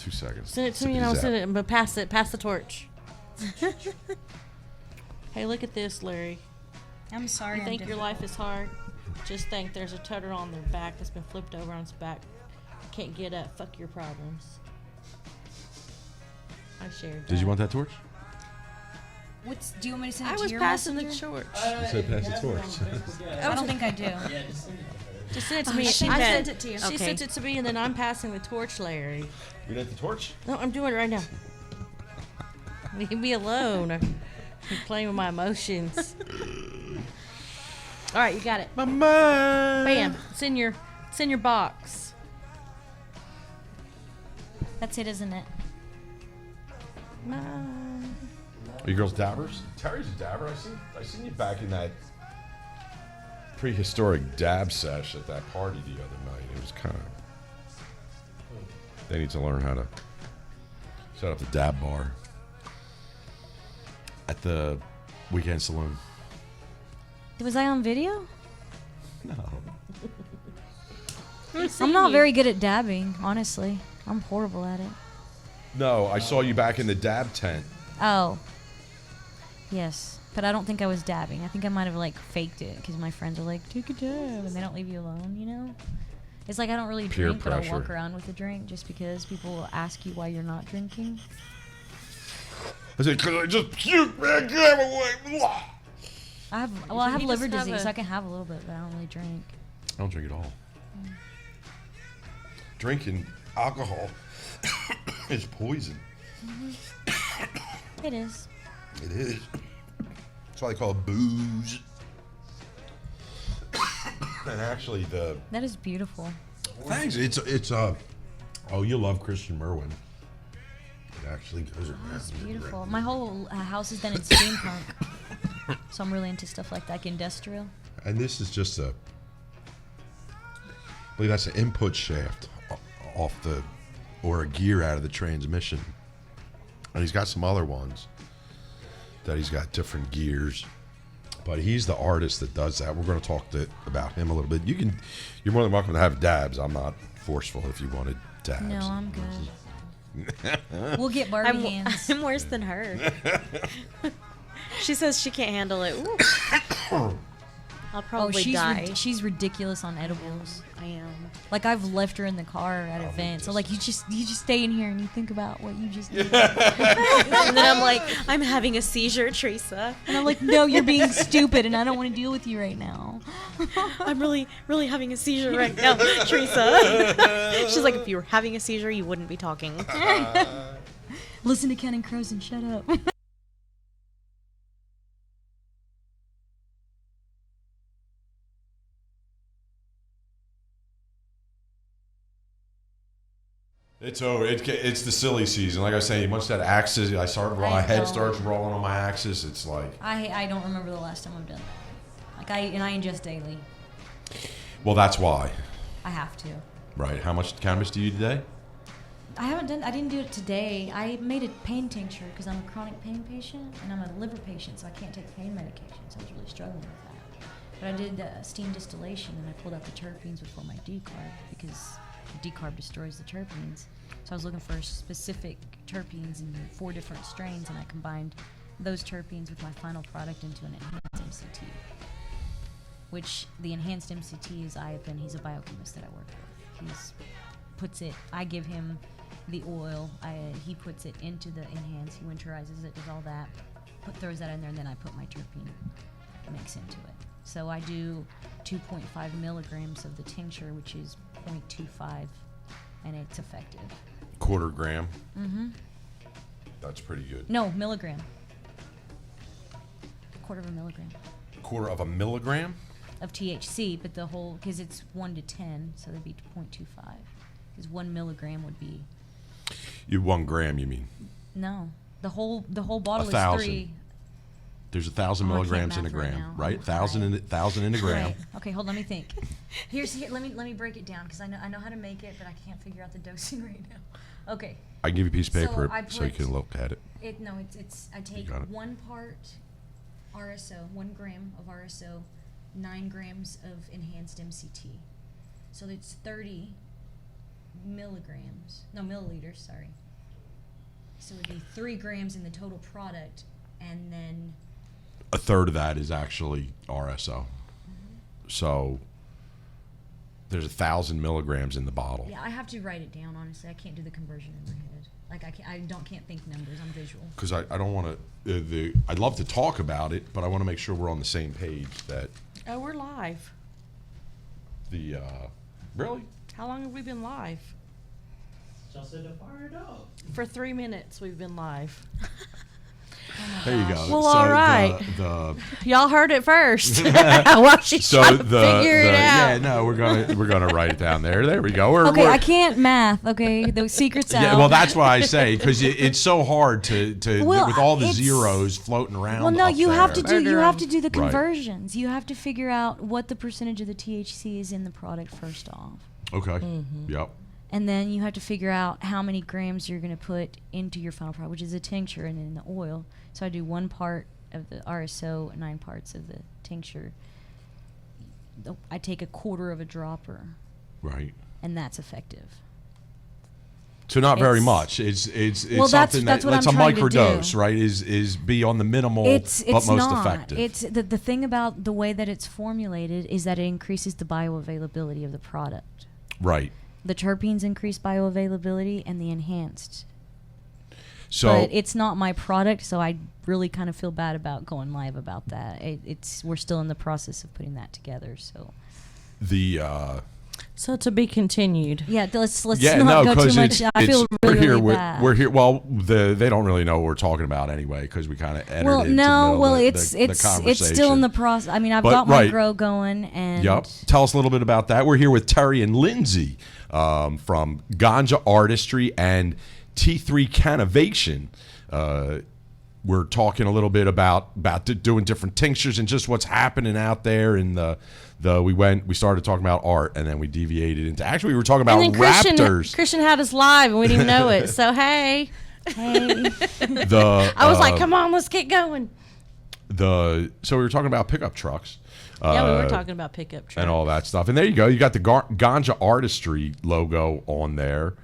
2 seconds. Send it to me and I'll send it, but pass it. Pass the torch. Hey, look at this, Larry. I'm sorry. You think your life is hard? Just think there's a turtle on their back that's been flipped over on its back. Can't get up. Fuck your problems. I shared that. Did you want that torch? Do you want me to send it to your I was passing the messenger? torch. You said pass the torch. I don't think I do. Just send it to me. I sent it to you. She sent it to me, and then I'm passing the torch, Larry. You got the torch? No, I'm doing it right now. Leave me alone. I'm playing with my emotions. All right, you got it. My mind. Bam. It's in your box. That's it, isn't it? Are you girls dabbers? Terry's a dabber. I seen you back in that prehistoric dab sesh at that party the other night. It was kind of. They need to learn how to set up the dab bar at the weekend saloon. Was I on video? No. I'm not very good at dabbing, honestly. I'm horrible at it. No, I saw you back in the dab tent. Oh. Yes. But I don't think I was dabbing. I think I might have, like, faked it because my friends are like, take a dab, and they don't leave you alone, you know? It's like I don't really Peer drink, but I'll pressure. walk around with a drink just because people will ask you why you're not drinking. I said, because I just puked, man. Get away. I have You liver just have disease, a- so I can have a little bit, but I don't really drink. I don't drink at all. Drinking alcohol is poison. It is. It is. That's why they call it booze. And actually, That is beautiful. thanks. It's oh, you love Christian Merwin. It actually goes around. It's beautiful. My whole house is done in steampunk, so I'm really into stuff like that, like industrial. And this is just I believe that's an input shaft off or a gear out of the transmission. And he's got some other ones that he's got different gears. But he's the artist that does that. We're going to talk about him a little bit. You're more than welcome to have dabs. I'm not forceful if you wanted dabs. No, I'm good. We'll get Barbie hands. I'm worse than her. She says she can't handle it. Ooh. I'll probably die. She's ridiculous on edibles. I am. Like I've left her in the car at events. So like you just stay in here and you think about what you just did. And then I'm like, I'm having a seizure, Teresa. And I'm like, no, you're being stupid, and I don't want to deal with you right now. I'm really, really having a seizure right now, Teresa. She's like, if you were having a seizure, you wouldn't be talking. Listen to Counting Crows and shut up. It's over. It's the silly season. Like I was saying, once that axis, my head starts rolling on my axis. It's like I don't remember the last time I've done that. Like I ingest daily. well, that's why. I have to. Right. How much cannabis do you eat today? I didn't do it today. I made a pain tincture because I'm a chronic pain patient and I'm a liver patient, so I can't take pain medication. So I was really struggling with that. But I did steam distillation and I pulled out the terpenes before my decarb because the decarb destroys the terpenes. So I was looking for specific terpenes in 4 different strains, and I combined those terpenes with my final product into an enhanced MCT. Which the enhanced MCT is Iapin. He's a biochemist that I work with. I give him the oil. He puts it into the enhance. He winterizes it, does all that, throws that in there, and then I put my terpene mix into it. So I do 2.5 milligrams of the tincture, which is 0.25, and it's effective. Quarter gram. Mm-hmm. That's pretty good. No, milligram. Quarter of a milligram. Quarter of a milligram? Of THC, but the whole, because it's 1 to 10, so that'd be 0.25. Because 1 milligram would be. 1 gram, you mean? No, the whole bottle 1,000. is 3. There's 1,000 I can't milligrams in a math right gram, now. right? 1,000 in a gram. Right. Okay, hold on, let me think. Let me break it down because I know how to make it, but I can't figure out the dosing right now. Okay. I can give you a piece of So paper I so you put- can look at it. I take got it. 1 part RSO, 1 gram of RSO, 9 grams of enhanced MCT. So it's 30 milligrams. No, milliliters, sorry. So it would be 3 grams in the total product, and then A third of that is actually RSO. So there's 1,000 milligrams in the bottle. yeah, I have to write it down. Honestly, I can't do the conversion in my head. Like can't think numbers. I'm visual. Because I don't want to. I'd love to talk about it, but I want to make sure we're on the same page. That Oh, we're live. the really. How long have we been live? Just said to fire it up. For 3 minutes we've been live. There you go. Well, all right. The Y'all heard it first. While she's so trying to the figure it out. yeah, no, we're gonna write it down there. There we go. Okay, I can't math. Okay, the secret's out. Yeah, well, that's why I say, because it's so hard to Well, with all the it's- zeros floating around. Well, no, up you have to there. do the Right. conversions. You have to figure out what the percentage of the THC is in the product first off, Okay. Mm-hmm. Yep. and then you have to figure out how many grams you're going to put into your final product, which is a tincture and then the oil. So I do 1 part of the RSO, 9 parts of the tincture. I take a quarter of a dropper, Right. and that's effective. So not very It's- much. It's Well, that's something what that's I'm a trying to microdose, do. right? Is be on the minimal It's but most not. effective. It's the thing about the way that it's formulated is that it increases the bioavailability of the product. right. The terpenes increase bioavailability and the enhanced. So But it's not my product, so I really kind of feel bad about going live about that. We're still in the process of putting that together. So the So to be continued. yeah, let's yeah, not no, go too because much. I feel really, we're here. really bad. We're here. Well, they don't really know what we're talking about anyway because we kind of entered Well, into the no, middle well, of the it's conversation. still in the process. I mean, I've But, got my right. grow going, and Yep. Tell us a little bit about that. We're here with Terry and Lindsay from Ganjartestry and T3 Cannovation. We're talking a little bit about doing different tinctures and just what's happening out there. And we started talking about art, and then we deviated into actually we were talking about And then raptors. Christian had us live and we didn't even know it. So hey. hey, I was like, come on, let's get going. So we were talking about pickup trucks. Yeah, we were talking about pickup trucks. And all that stuff. And there you go. You got the Ganja Artistry logo on there.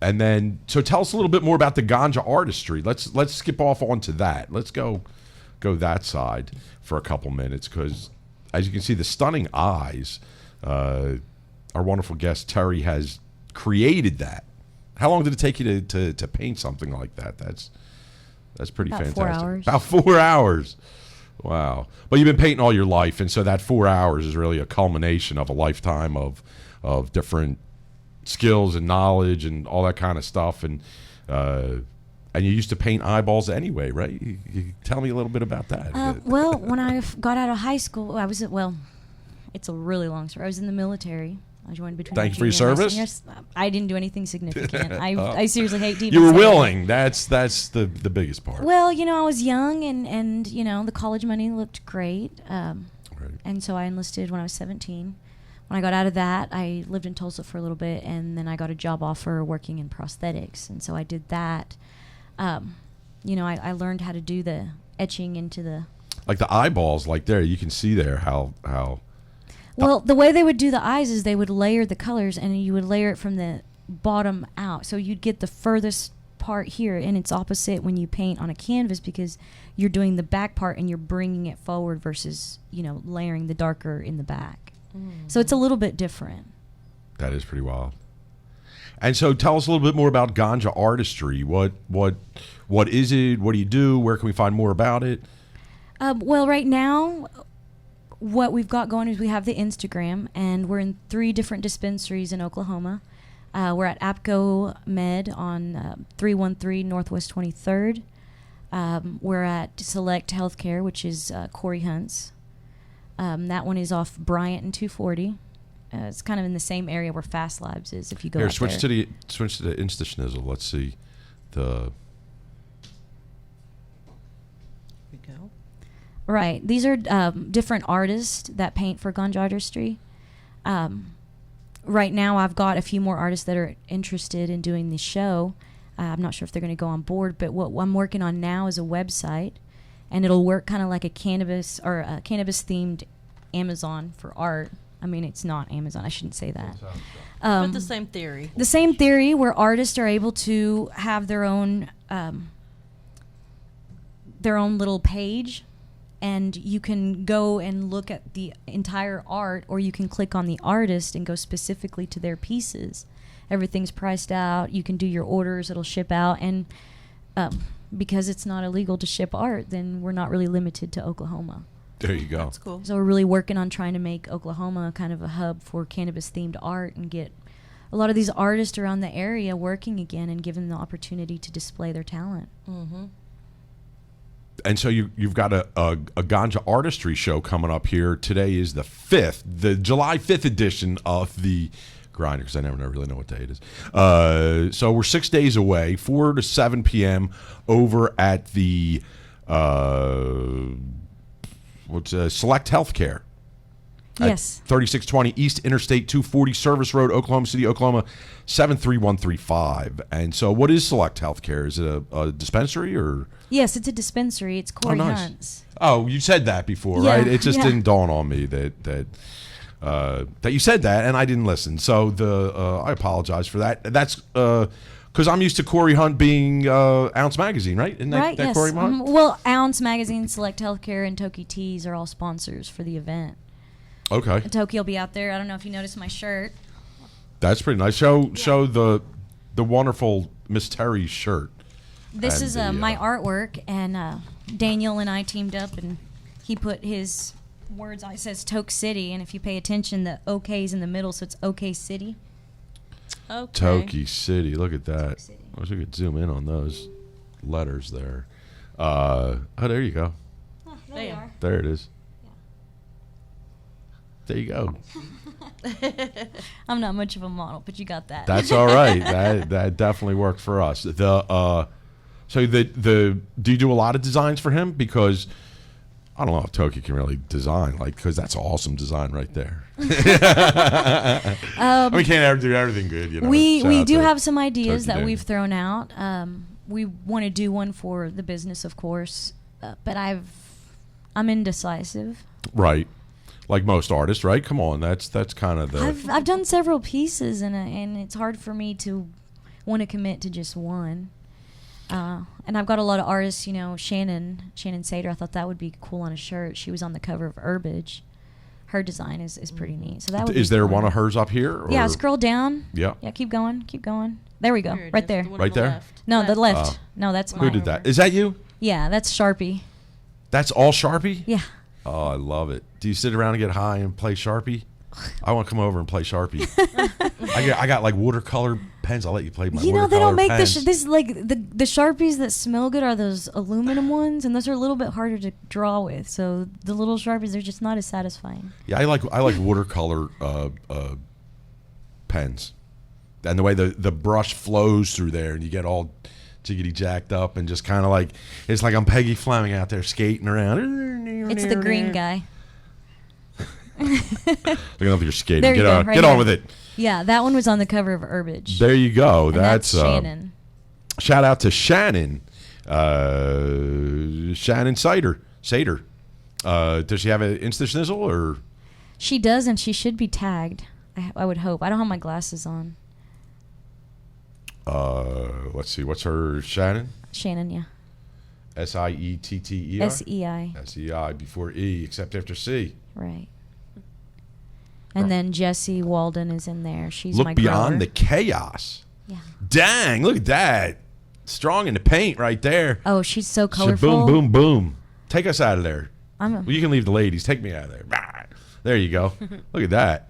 And then, so tell us a little bit more about the Ganja Artistry. Let's skip off onto that. Let's go that side for a couple minutes because, as you can see, the stunning eyes. Our wonderful guest Terry has created that. How long did it take you to paint something like that? That's pretty About fantastic. 4 hours. About 4 hours. Wow. But you've been painting all your life, and so that 4 hours is really a culmination of a lifetime of different skills and knowledge and all that kind of stuff. And you used to paint eyeballs anyway, right? You tell me a little bit about that. well, when I got out of high school, it's a really long story. I was in the military. I joined between. Thank my you for your junior and my service. senior. I didn't do anything significant. I seriously hate to You even were say it. willing. That's the biggest part. Well, I was young, and the college money looked great. Right. And so I enlisted when I was 17. When I got out of that, I lived in Tulsa for a little bit, and then I got a job offer working in prosthetics, and so I did that. I learned how to do the etching into the. Like the eyeballs, like there, you can see there how. Well, the way they would do the eyes is they would layer the colors, and you would layer it from the bottom out. So you'd get the furthest part here, and it's opposite when you paint on a canvas because you're doing the back part and you're bringing it forward versus layering the darker in the back. So it's a little bit different. That is pretty wild. And so tell us a little bit more about Ganja Artistry. What is it? What do you do? Where can we find more about it? Well, right now, what we've got going is we have the Instagram, and we're in 3 different dispensaries in Oklahoma. We're at APCO Med on 313 Northwest 23rd. We're at Select Healthcare, which is Corey Hunt's. That one is off Bryant and 240. It's kind of in the same area where Fast Labs is. If you go Here, out switch there. to the Insta Schnizzle. Let's see the. We go. Right. These are different artists that paint for Ganjartestry. Right now, I've got a few more artists that are interested in doing the show. I'm not sure if they're going to go on board, but what I'm working on now is a website, and it'll work kind of like a cannabis or a cannabis-themed Amazon for art. I mean, it's not Amazon. I shouldn't say that. But the same theory. The same theory where artists are able to have their own little page, and you can go and look at the entire art, or you can click on the artist and go specifically to their pieces. Everything's priced out. You can do your orders. It'll ship out. And because it's not illegal to ship art, then we're not really limited to Oklahoma. There you go. That's cool. So we're really working on trying to make Oklahoma kind of a hub for cannabis-themed art and get a lot of these artists around the area working again and giving them the opportunity to display their talent. Mm-hmm. And so you've got a Ganja Artistry show coming up here. Today is the July 5th edition of the Grinder, because I never really know what day it is. So we're 6 days away, 4 to 7 p.m. over at the Select Healthcare. Yes. 3620 East Interstate 240 Service Road, Oklahoma City, Oklahoma 73135. And so what is Select Healthcare? Is it a dispensary or? Yes, it's a dispensary. It's Corey nice. Hunt's. Oh, you said that before, Yeah, right? It just yeah. didn't dawn on me that you said that, and I didn't listen. So I apologize for that. That's because I'm used to Corey Hunt being Ounce Magazine, right? Isn't that, Right, that yes. Corey Hunt? Well, Ounce Magazine, Select Healthcare, and Toki Teas are all sponsors for the event. Okay, And Toki will be out there. I don't know if you noticed my shirt. that's pretty nice. Show the wonderful Miss Terry's shirt. This And is the, my artwork, and Daniel and I teamed up, and he put his words on. It says Toke City, and if you pay attention, the OK is in the middle, so it's OK City. Okay. Toki City. Look at that. City. I wish I could zoom in on those letters there. There you go. Oh, there you are. There it is. There you go. I'm not much of a model, but you got that. That's all right. That definitely worked for us. So do you do a lot of designs for him? Because I don't know if Toki can really design, because that's awesome design right there. I mean, can't ever do everything good, you know. We Shout out do to have some ideas Toki that Daniel. we've thrown out. We want to do one for the business, of course, but I'm indecisive. Right, like most artists, right? Come on, that's kind of the. I've done several pieces, and it's hard for me to want to commit to just one. And I've got a lot of artists, Shannon Sater. I thought that would be cool on a shirt. She was on the cover of Herbage. Her design is pretty neat. So that would Is be there fun. one of hers up here? Or? Yeah, scroll down. Yeah. Yeah, keep going. There we go. Here it Right is, there. the one Right on the there? left. No, the left. Oh. No, that's Who mine. did that? Is that you? Yeah, that's Sharpie. That's all Sharpie? Yeah. Oh, I love it. Do you sit around and get high and play Sharpie? I want to come over and play Sharpie. I got like watercolor pens. I'll let you play my They watercolor don't make pens. this the Sharpies that smell good are those aluminum ones, and those are a little bit harder to draw with. So the little Sharpies are just not as satisfying. Yeah, I like watercolor pens, and the way the brush flows through there, and you get all jiggity jacked up, and just kind of like it's like I'm Peggy Fleming out there skating around. It's the green guy. Look at you're skating. There you go, right Get on here. with it. Yeah, that one was on the cover of Herbage. There you go. And That's Shannon. Shout out to Shannon. Shannon Sater. Does she have an Insta Snizzle or? She does, and she should be tagged. I would hope. I don't have my glasses on. Let's see. What's her Shannon? Shannon, yeah. SIETTEI. SEI. SEI before E, except after C. Right. And then Jessie Walden is in there. She's Look my beyond grower. the chaos. Yeah. Dang! Look at that. Strong in the paint right there. Oh, she's so So colorful. boom, boom, boom. Take us out of there. I'm a, Well, you can leave the ladies. Take me out of there. Rah. There you go. Look at that.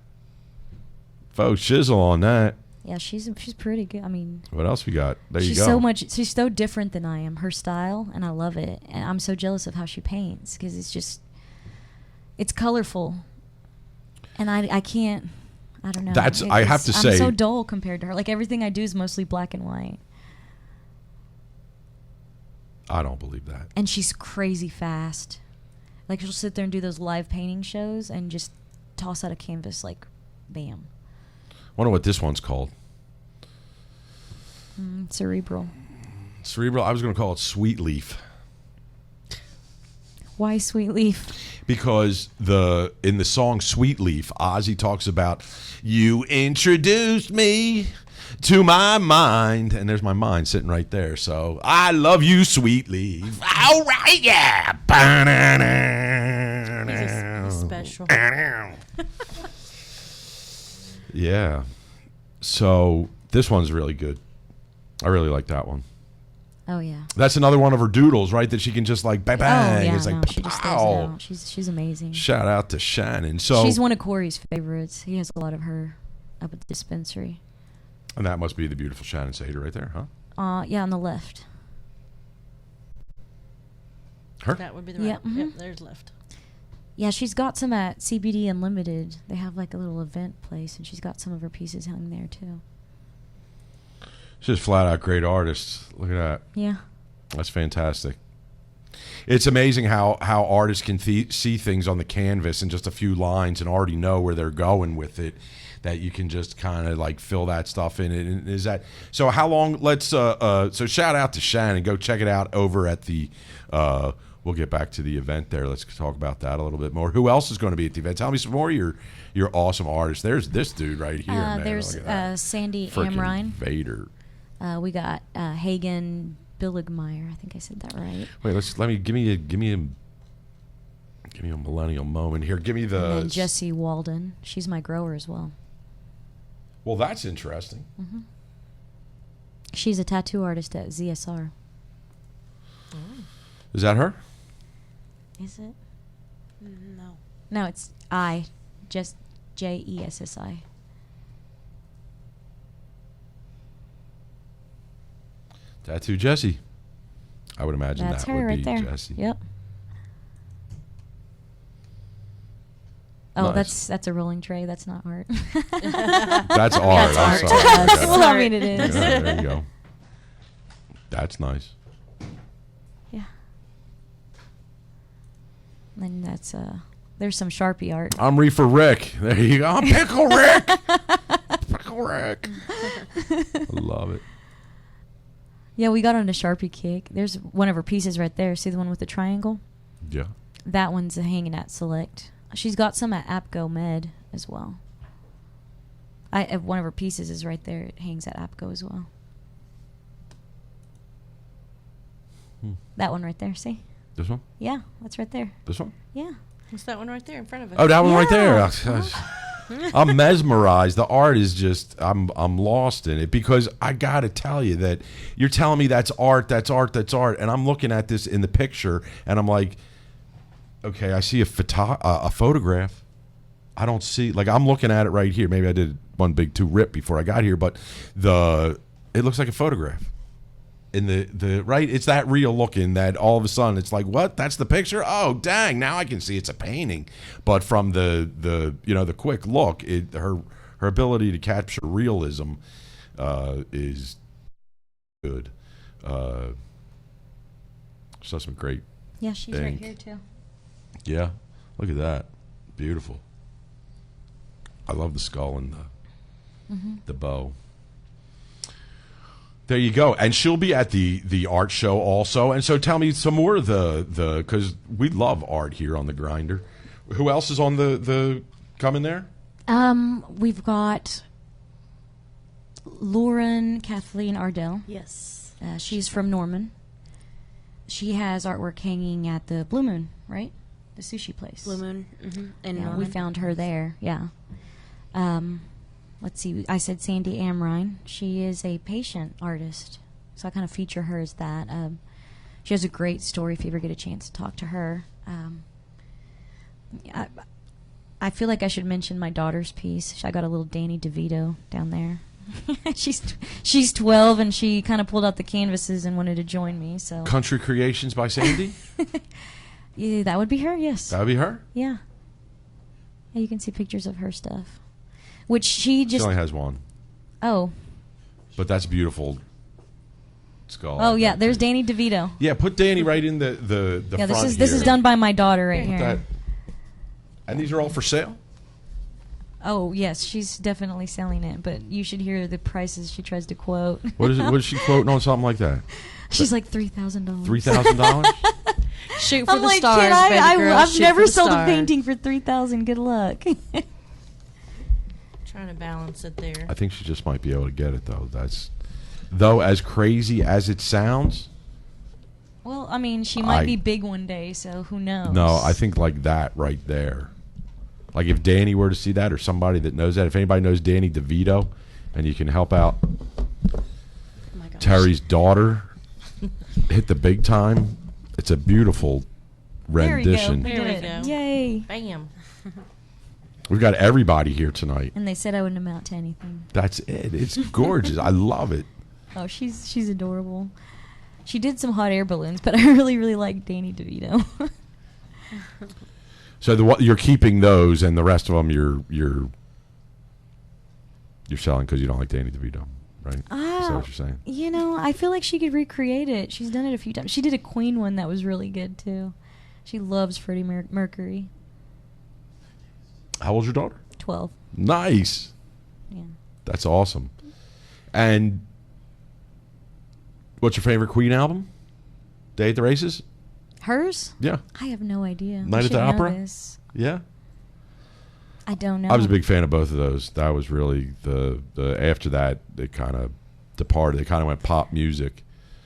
Faux shizzle on that. yeah, she's pretty good. I mean, What else we got? There you she's go. she's so different than I am. Her style, and I love it. And I'm so jealous of how she paints because it's colorful. And I can't, I don't know. I have to say- I'm so dull compared to her. Like everything I do is mostly black and white. I don't believe that. And she's crazy fast. Like she'll sit there and do those live painting shows and just toss out a canvas like, bam. Wonder what this one's called. Cerebral. Cerebral. I was going to call it Sweet Leaf. Why Sweet Leaf? Because in the song Sweet Leaf, Ozzy talks about, you introduced me to my mind, and there's my mind sitting right there. So I love you, Sweet Leaf. All right, yeah. He's special. Yeah. So this one's really good. I really like that one. Oh yeah. That's another one of her doodles, right? That she can just like bang, bang. Oh yeah. It's like, No, she just throws it pow. out. She's amazing. Shout out to Shannon. So She's one of Corey's favorites. He has a lot of her up at the dispensary. and that must be the beautiful Shannon Sater right there, huh? Yeah, on the left. Her? That would be the Yeah, right. mhm. Yep, there's left. Yeah, she's got some at CBD Unlimited. They have like a little event place, and she's got some of her pieces hung there too. She's just flat out great artist. Look at that. Yeah. That's fantastic. It's amazing how artists can see things on the canvas in just a few lines and already know where they're going with it, that you can just kind of like fill that stuff in it. And is that so? How long? Let's so shout out to Shannon. Go check it out over at the we'll get back to the event there. Let's talk about that a little bit more. Who else is going to be at the event? Tell me some more. You're awesome artists. There's this dude right here, man. There's Look at that. Sandy Frickin' Amrine. Vader. We got Hagen Billigmeyer. I think I said that right. Wait, give me a millennial moment here. Give me And the then Jessie Walden. She's my grower as well. Well, that's interesting. She's a tattoo artist at ZSR. Is that her? Is it? No. No, it's just Jessi. Tattoo Jessie. I would imagine That's that her would right be there. Jessie. Yep. Oh, Nice. that's a rolling tray. That's not art. That's art. I'm art. sorry. Yes. Yeah. Well, I mean, it Yeah, is. there you go. That's nice. Yeah. And that's there's some Sharpie art. I'm Reefer Rick. There you go. I'm Pickle Rick. Pickle Rick. I love it. Yeah, we got on a Sharpie kick. There's one of her pieces right there. See the one with the triangle? Yeah. That one's hanging at Select. She's got some at APCO Med as well. One of her pieces is right there. It hangs at APCO as well. That one right there. See? This one? Yeah, that's right there. This one? Yeah. What's that one right there in front of us? Oh, that one right there. Yeah. I'm mesmerized. The art is just I'm lost in it, because I got to tell you that you're telling me that's art, and I'm looking at this in the picture and I'm like, okay, I see a photograph. I don't see, like, I'm looking at it right here. Maybe I did one big too rip before I got here, but it looks like a photograph. In the right, it's that real looking that all of a sudden it's like, what? That's the picture? Oh, dang! Now I can see it's a painting. But from the quick look, her ability to capture realism is good. So some great. Yeah, she's right Ink. here too. Yeah, look at that, beautiful. I love the skull and the bow. There you go. And she'll be at the art show also. And so tell me some more of the because we love art here on the Grinder. Who else is on the coming there? We've got Lauren Kathleen Ardell. Yes. She's from Norman. She has artwork hanging at the Blue Moon, right? The sushi place. Blue Moon. And Yeah, we found her there. Yeah. Let's see. I said Sandy Amrine. She is a patient artist, so I kind of feature her as that. She has a great story. If you ever get a chance to talk to her, I feel like I should mention my daughter's piece. I got a little Danny DeVito down there. she's 12 and she kind of pulled out the canvases and wanted to join me. So Country Creations by Sandy. yeah, that would be her. Yes. That would be her. Yeah. Yeah, you can see pictures of her stuff, which she She just. only has one, Oh. but that's beautiful. Skull. Oh yeah, there's Danny DeVito. Yeah, put Danny right in the Yeah, front this is here. done by my daughter right Put here. that- And these are all for sale. Oh yes, she's definitely selling it, but you should hear the prices she tries to quote. What is it? What is she quoting on something like that? She's like $3,000. $3,000. Shoot for I'm the like, stars, kid, baby girl. I've Shoot never for the sold a stars. painting for 3,000. Good luck. Trying to balance it there. I think she just might be able to get it though. Though as crazy as it sounds. Well, I mean, she might I- be big one day, so who knows? No, I think like that right there. Like if Danny were to see that, or somebody that knows that, if anybody knows Danny DeVito, and you can help out Oh my gosh. Terry's daughter hit the big time. It's a beautiful There we go. rendition. There we did it. go. Yay. Bam. We've got everybody here tonight. And they said I wouldn't amount to anything. That's it. It's gorgeous. I love it. Oh, she's adorable. She did some hot air balloons, but I really, really like Danny DeVito. So you're keeping those, and the rest of them you're selling because you don't like Danny DeVito, right? Is that what you're saying? You know, I feel like she could recreate it. She's done it a few times. She did a Queen one that was really good, too. She loves Freddie Mercury. How old's your daughter? 12. Nice. Yeah. That's awesome. And what's your favorite Queen album? Day at the Races? Hers? Yeah. I have no idea. Night I at should the know Opera? this. Yeah. I don't know. I was a big fan of both of those. That was really the after that it kind of departed. It kind of went pop music.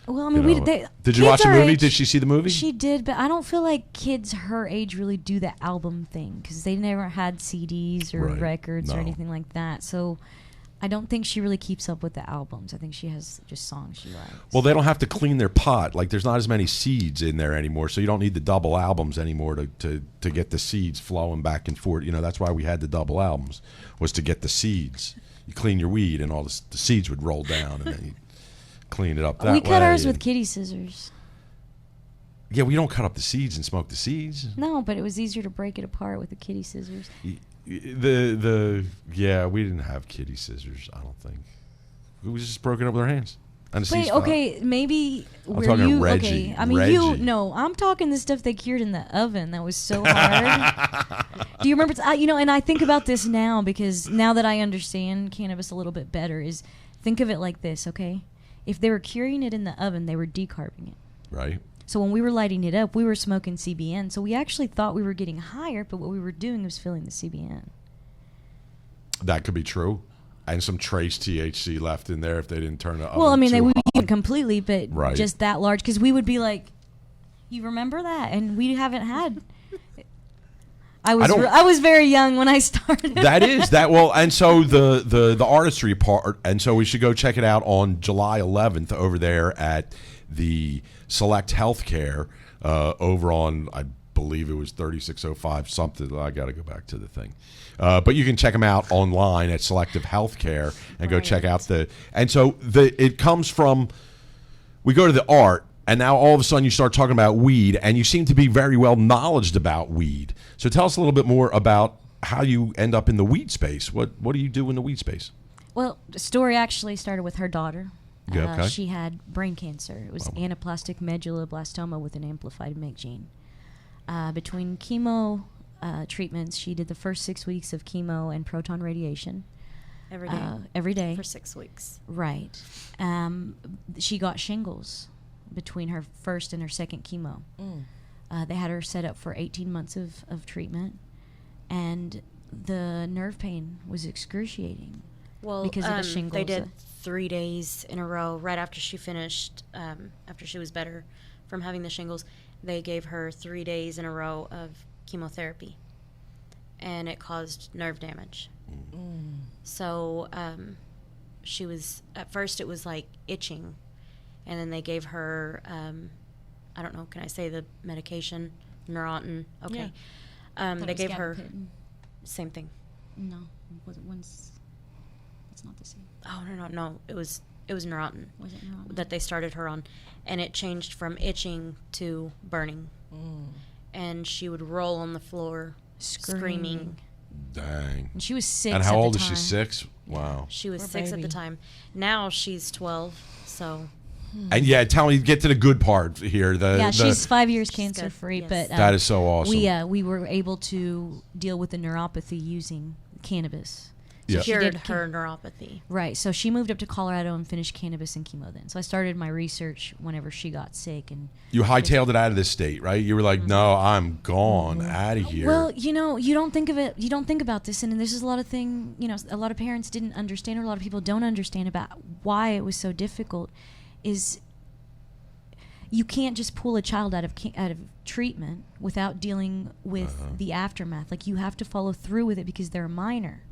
Well, I you mean, know. they, Did you kids watch the our movie? age- Did she see the movie? She did, but I don't feel like kids her age really do the album thing because they never had CDs or Right. records or No. anything like that. So I don't think she really keeps up with the albums. I think she has just songs she likes. Well, they don't have to clean their pot. Like there's not as many seeds in there anymore, so you don't need the double albums anymore to get the seeds flowing back and forth. You know, that's why we had the double albums, was to get the seeds. You clean your weed, and all the seeds would roll down, and then you clean it up that way. we cut ours with and- kitty scissors. Yeah, we don't cut up the seeds and smoke the seeds. No, but it was easier to break it apart with the kitty scissors. Yeah, we didn't have kitty scissors. I don't think we just broke it up with our hands. And the Wait, seeds fell out. okay, maybe I'm where talking you Reggie. okay? I mean, you Reggie. no, I'm talking the stuff they cured in the oven that was so hard. Do you remember? You know, and I think about this now because now that I understand cannabis a little bit better, is think of it like this, okay? If they were curing it in the oven, they were decarbing it. Right. So when we were lighting it up, we were smoking CBN. So we actually thought we were getting higher, but what we were doing was filling the CBN. That could be true. And some trace THC left in there if they didn't turn it up. Well, I mean, they would be completely, but Right. just that large, because we would be like, "You remember that?" And we haven't had. I was very young when I started. That is that well, and so the artistry part, and so we should go check it out on July 11th over there at the Select Healthcare over on, I believe it was 3605 something. I got to go back to the thing, but you can check them out online at Selective Healthcare and go check out and so it comes from, we go to the art. And now all of a sudden you start talking about weed, and you seem to be very well knowledgeable about weed. So tell us a little bit more about how you end up in the weed space. What do you do in the weed space? Well, the story actually started with her daughter. Yeah, okay. She had brain cancer. It was anaplastic medulloblastoma with an amplified MYC gene. Between chemo treatments, she did the first 6 weeks of chemo and proton radiation. Every day. Every day. For 6 weeks. Right. She got shingles between her first and her second chemo. They had her set up for 18 months of treatment, and the nerve pain was excruciating. Well, because of the shingles. they did 3 days in a row right after she finished, after she was better from having the shingles. They gave her 3 days in a row of chemotherapy, and it caused nerve damage. So she was, at first it was like itching, and then they gave her, I don't know, can I say the medication? Neurontin. Okay. They gave her, same thing. No, one's. It's not the same. Oh, no. It was Neurontin. Was it Neurontin? That they started her on, and it changed from itching to burning. And she would roll on the floor screaming. Dang. And she was 6. And how at old the is she? time. 6? Wow. She was Poor 6 at baby. the time. Now she's 12, so And yeah, tell me, get to the good part here. Yeah, she's 5 years She's cancer good, free, yes. but That is so awesome. We were able to deal with the neuropathy using cannabis. Yeah. she Cured did her neuropathy. Right. So she moved up to Colorado and finished cannabis and chemo then. So I started my research whenever she got sick. And You hightailed it out of this state, right? You were like, no, I'm gone out of here. well, you know, you don't think of it. You don't think about this, and this is a lot of thing. You know, a lot of parents didn't understand, or a lot of people don't understand about why it was so difficult. Is you can't just pull a child out of treatment without dealing with the aftermath. Like, you have to follow through with it because they're a minor.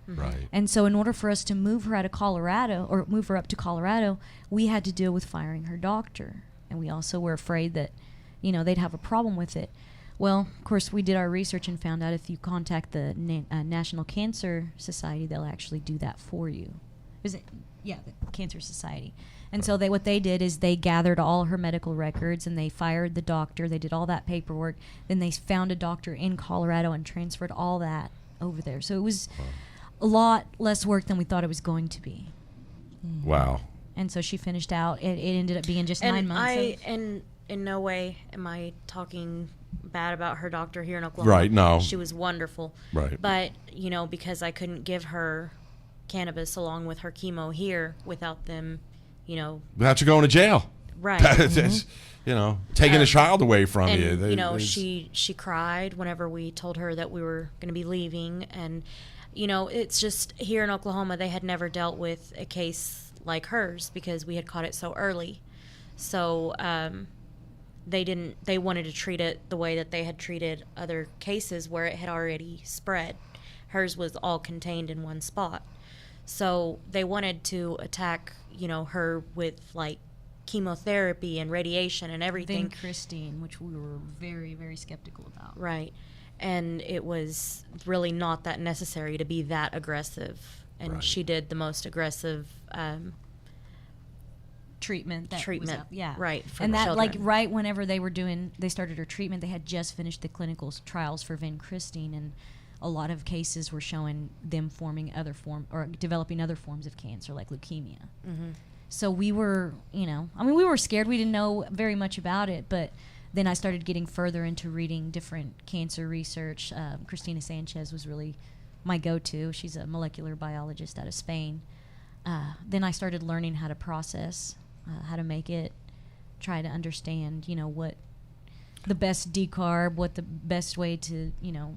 Right. And so in order for us to move her out of Colorado, or move her up to Colorado, we had to deal with firing her doctor. And we also were afraid that, you know, they'd have a problem with it. Well, of course, we did our research and found out if you contact the National Cancer Society, they'll actually do that for you. Is it? Yeah, the Cancer Society. And so what they did is they gathered all her medical records and they fired the doctor. They did all that paperwork. Then they found a doctor in Colorado and transferred all that over there. So it was a lot less work than we thought it was going to be. Wow. And so she finished out. It ended up being just And 9 months. in no way am I talking bad about her doctor here in Oklahoma. Right, no. She was wonderful. Right. But, you know, because I couldn't give her cannabis along with her chemo here without them, you know. Without you going to jail. Right. That's, you know, taking a child away from And, you. you know, There's- she cried whenever we told her that we were going to be leaving. And, you know, it's just here in Oklahoma, they had never dealt with a case like hers because we had caught it so early. So they wanted to treat it the way that they had treated other cases where it had already spread. Hers was all contained in one spot. So they wanted to attack, you know, her with like chemotherapy and radiation and everything. Vincristine, which we were very, very skeptical about. Right. And it was really not that necessary to be that aggressive. And Right. she did the most aggressive Treatment. That treatment. Was out, yeah. Right. For And that, children. like, right whenever they started her treatment, they had just finished the clinical trials for vincristine, and a lot of cases were showing them developing other forms of cancer, like leukemia. Mm-hmm. So we were, you know, I mean, we were scared. We didn't know very much about it, but then I started getting further into reading different cancer research. Christina Sanchez was really my go-to. She's a molecular biologist out of Spain. Then I started learning how to process, how to make it, try to understand, you know, what the best decarb, what the best way to, you know,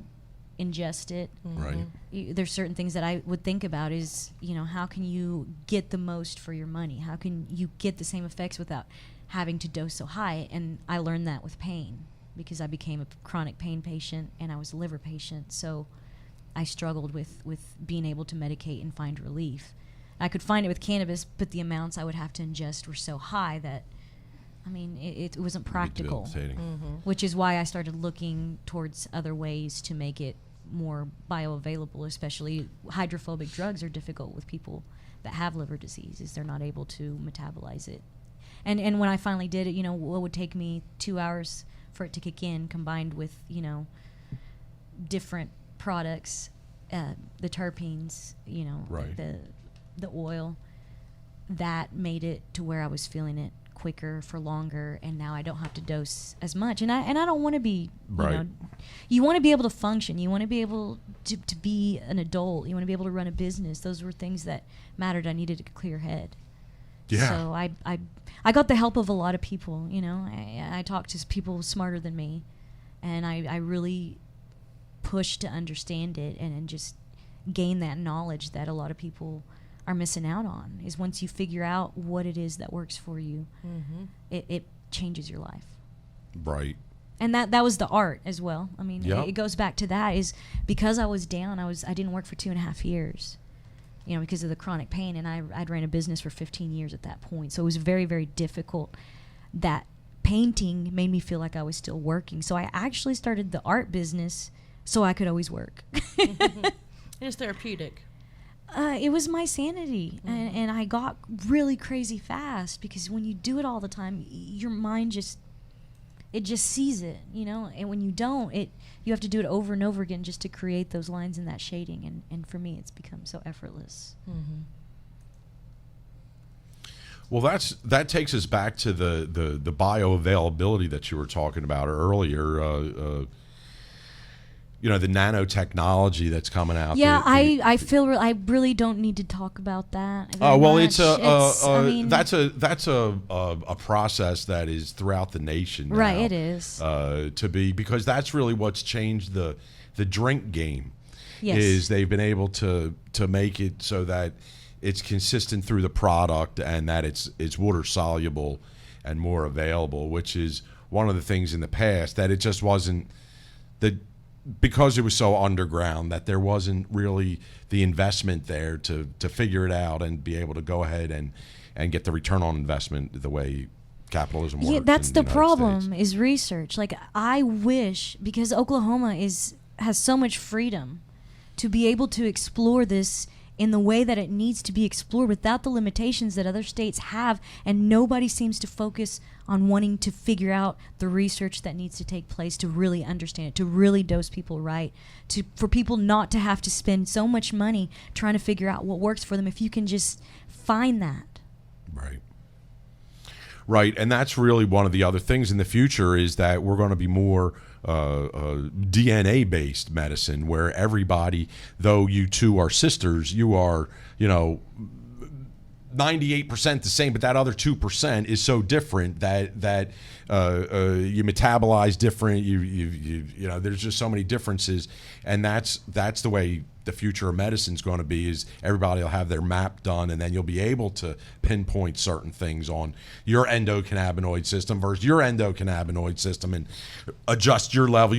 ingest it. Right. There's certain things that I would think about is, you know, how can you get the most for your money? How can you get the same effects without having to dose so high? And I learned that with pain because I became a chronic pain patient and I was a liver patient. So I struggled with being able to medicate and find relief. I could find it with cannabis, but the amounts I would have to ingest were so high that, I mean, it wasn't practical. Debilitating. Which is why I started looking towards other ways to make it more bioavailable, especially hydrophobic drugs are difficult with people that have liver diseases. They're not able to metabolize it. And when I finally did it, you know, what would take me 2 hours for it to kick in, combined with, you know, different products, the terpenes, you know, Right. the oil, that made it to where I was feeling it quicker for longer, and now I don't have to dose as much. And I don't want to be, Right. you know, you want to be able to function. You want to be able to be an adult. You want to be able to run a business. Those were things that mattered. I needed a clear head. Yeah. So I got the help of a lot of people. You know, I talked to people smarter than me, and I really pushed to understand it and just gain that knowledge that a lot of people are missing out on. Is once you figure out what it is that works for you, it changes your life. Right. And that was the art as well. I mean, Yep. it goes back to that, is because I was down, I didn't work for 2.5 years, you know, because of the chronic pain, and I'd ran a business for 15 years at that point. So it was very, very difficult. That painting made me feel like I was still working. So I actually started the art business so I could always work. It's therapeutic. It was my sanity, and I got really crazy fast, because when you do it all the time, your mind just sees it, you know. And when you don't, you have to do it over and over again just to create those lines and that shading. And for me, it's become so effortless. Well, that takes us back to the bioavailability that you were talking about earlier. the nanotechnology that's coming out. Yeah, I feel I really don't need to talk about that. Oh well, very it's much. I mean, that's a process that is throughout the nation now, right. It is. Because that's really what's changed the drink game. Yes. Is they've been able to make it so that it's consistent through the product and that it's water soluble and more available, which is one of the things in the past that it just wasn't that. Because it was so underground that there wasn't really the investment there to figure it out and be able to go ahead and get the return on investment the way capitalism works. Yeah, that's in the United problem States. is research. Like I wish, because Oklahoma has so much freedom to be able to explore this in the way that it needs to be explored without the limitations that other states have, and nobody seems to focus on wanting to figure out the research that needs to take place to really understand it, to really dose people right, for people not to have to spend so much money trying to figure out what works for them if you can just find that. Right, and that's really one of the other things in the future is that we're going to be more DNA-based medicine, where everybody, though you two are sisters, you are, 98% the same, but that other 2% is so different that you metabolize different. There's just so many differences, and that's the way the future of medicine is going to be. Is everybody will have their map done, and then you'll be able to pinpoint certain things on your endocannabinoid system versus your endocannabinoid system, and adjust your level.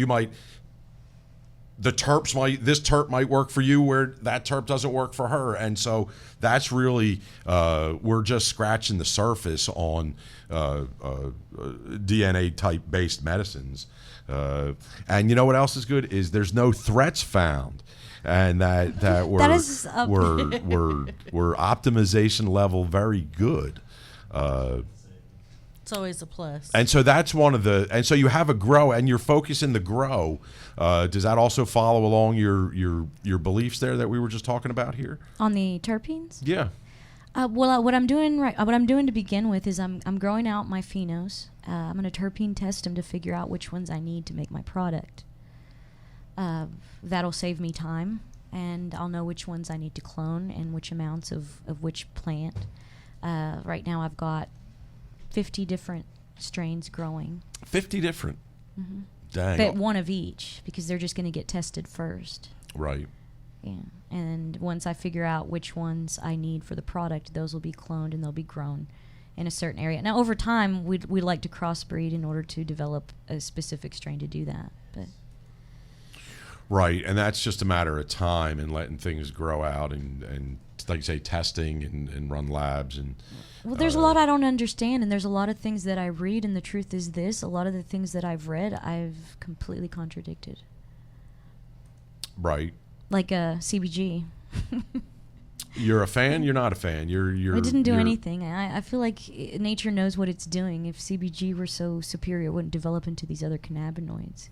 This terp might work for you where that terp doesn't work for her. And so that's really, we're just scratching the surface on DNA type based medicines. And you know what else is good is there's no threats found. And that we're, That is we're optimization level very good. It's always a plus. And so that's one of the, and so you have a grow and you're focusing the grow. Does that also follow along your beliefs there that we were just talking about here? On the terpenes? Yeah. What I'm doing to begin with is I'm growing out my phenos. I'm going to terpene test them to figure out which ones I need to make my product. That'll save me time, and I'll know which ones I need to clone and which amounts of which plant. Right now I've got 50 different strains growing. 50 different? Mm-hmm. Dang. But one of each, because they're just going to get tested first. Right. Yeah. And once I figure out which ones I need for the product, those will be cloned and they'll be grown in a certain area. Now, over time, we'd like to crossbreed in order to develop a specific strain to do that. But right, and that's just a matter of time and letting things grow out and like you say, testing and run labs and. Well, there's a lot I don't understand, and there's a lot of things that I read, and the truth is this: a lot of the things that I've read, I've completely contradicted. Right. Like CBG. You're a fan? You're not a fan? You're. It didn't do anything. I feel like nature knows what it's doing. If CBG were so superior, it wouldn't develop into these other cannabinoids.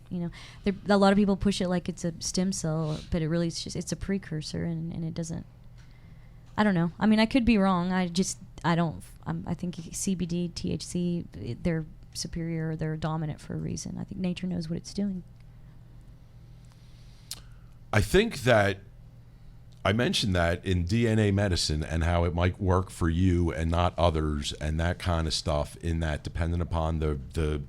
A lot of people push it like it's a stem cell, but it really it's a precursor, and it doesn't. I don't know. I mean, I could be wrong. I think CBD, THC, they're superior. They're dominant for a reason. I think nature knows what it's doing. I think that I mentioned that in DNA medicine and how it might work for you and not others and that kind of stuff, in that dependent upon the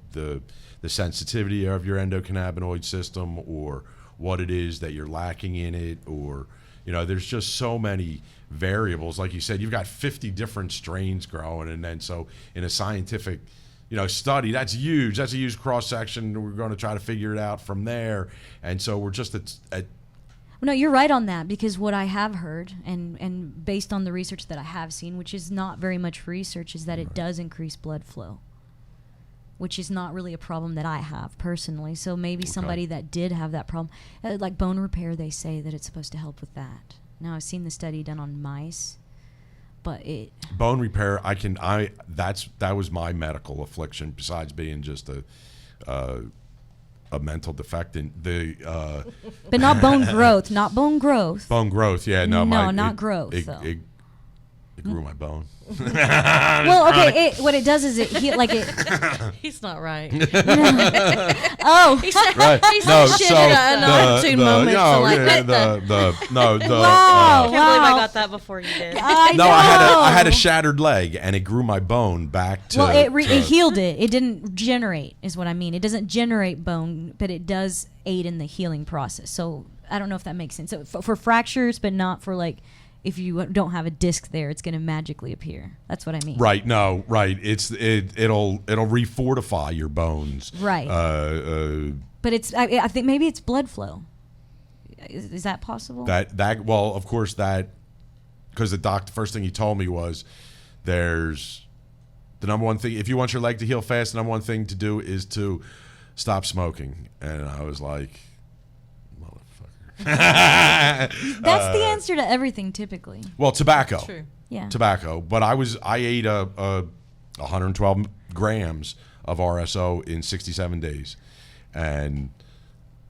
sensitivity of your endocannabinoid system or what it is that you're lacking in it, or there's just so many variables. Like you said, you've got 50 different strains growing, and then so in a scientific study, that's huge. That's a huge cross section. We're going to try to figure it out from there, and so we're just at No, you're right on that, because what I have heard and based on the research that I have seen, which is not very much research, is that it does increase blood flow, which is not really a problem that I have personally. So maybe somebody that did have that problem, like bone repair, they say that it's supposed to help with that. Now, I've seen the study done on mice, but bone repair, that was my medical affliction, besides being just a mental defect in but not bone growth, not bone growth. Bone growth, yeah, not growth. It grew my bone. Well, okay. What it does is it He's not right. Oh, Right. He said shit at an opportune moment. No, so like, Wow. I can't believe I got that before you did. I No, know. I had a shattered leg, and it grew my bone back to. Well, it healed it. It didn't generate, is what I mean. It doesn't generate bone, but it does aid in the healing process. So I don't know if that makes sense. So for fractures, but not for like if you don't have a disc there, it's going to magically appear. That's what I mean. Right. No. Right. It'll refortify your bones. Right. But I think maybe it's blood flow. Is that possible? Well, of course because the first thing he told me was there's the number one thing, if you want your leg to heal fast, the number one thing to do is to stop smoking. And I was like, motherfucker. That's the answer to everything typically. Well, tobacco. True. Yeah. Tobacco. But I ate 112 grams of RSO in 67 days. And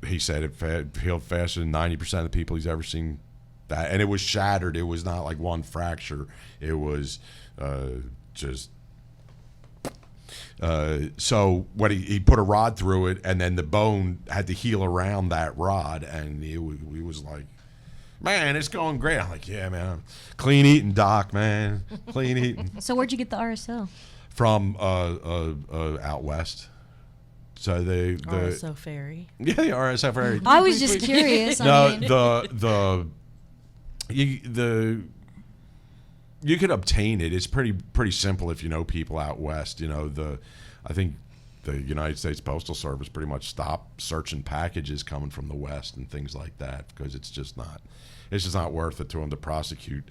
he said it healed faster than 90% of the people he's ever seen. That, and it was shattered. It was not like one fracture. It was just. So what he put a rod through it, and then the bone had to heal around that rod, and he was like, "Man, it's going great." I'm like, "Yeah, man, clean eating, doc, man, clean eating." So where'd you get the RSO? From out west. So the RSO Ferry. yeah, the RSF area. I was just curious. No, I mean, you could obtain it. It's pretty simple if you know people out west. You know, I think the United States Postal Service pretty much stopped searching packages coming from the west and things like that because it's just not worth it to them to prosecute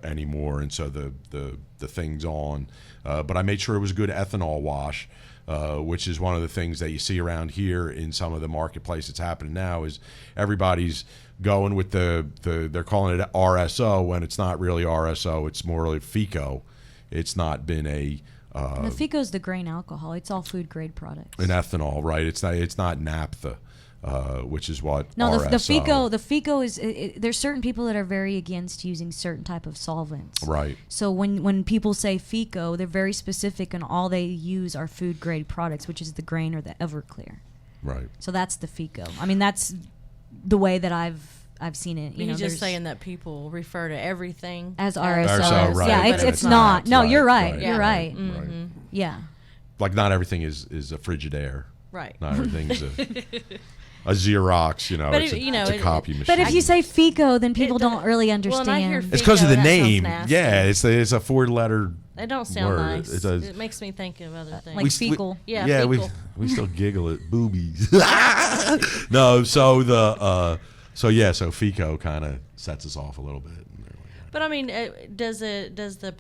anymore. And so the thing's on. But I made sure it was a good ethanol wash. Which is one of the things that you see around here in some of the marketplace that's happening now is everybody's going with they're calling it RSO when it's not really RSO, it's more like FICO. It's not been the FICO's the grain alcohol. It's all food grade products. an ethanol, right? It's not naphtha, which is what No, RSO. the FICO is. There's certain people that are very against using certain type of solvents. Right. So when people say FICO, they're very specific, and all they use are food grade products, which is the grain or the Everclear. Right. So that's the FICO. I mean, that's the way that I've seen it. You're just there's- saying that people refer to everything as RSO. RSO, right. Yeah, But it's not. No, you're right. right, You're right. Right. Yeah. Like not everything is a Frigidaire. Right. Not everything's a Xerox, you know, But it's it- you know, it's a it- copy machine. But if you say FICO, then people It don't does- really Well, understand. and I hear it's because of FICO, the that sounds name. nasty. Yeah, it's a 4-letter. They don't sound word. nice. It does. It makes me think of other things. Like fecal. Yeah, yeah, fecal. we still giggle at boobies. No, so so FICO kind of sets us off a little bit. But I mean, does the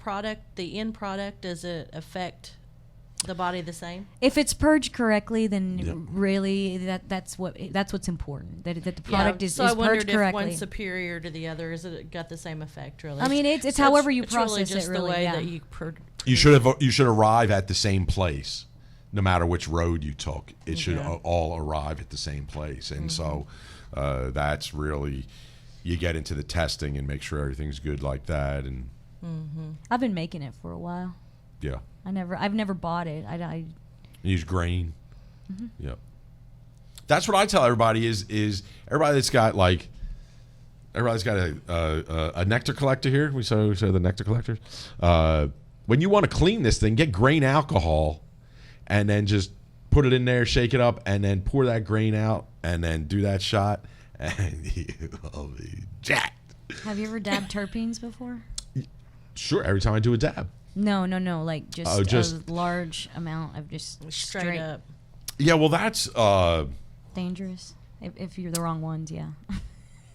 end product, does it affect the body the same? If it's purged correctly, then Yep. really that's what's important. That the product is so I purged wondered if correctly. one's superior to the other. Is it got the same effect? Really? I mean, it's So however you it's really process just it. Really, the way yeah. that you. You should arrive at the same place, no matter which road you took. It should all arrive at the same place, and so that's really you get into the testing and make sure everything's good like that, and I've been making it for a while. yeah, I've never bought it. I use grain. Yep. That's what I tell everybody is everybody that's got like. Everybody's got a nectar collector here. We show the nectar collectors. When you want to clean this thing, get grain alcohol, and then just put it in there, shake it up, and then pour that grain out, and then do that shot, and you will be jacked. have you ever dabbed terpenes before? Sure, every time I do a dab. No, like just, just- a large amount of just Straight up. Yeah, well, that's. dangerous if you're the wrong ones. Yeah.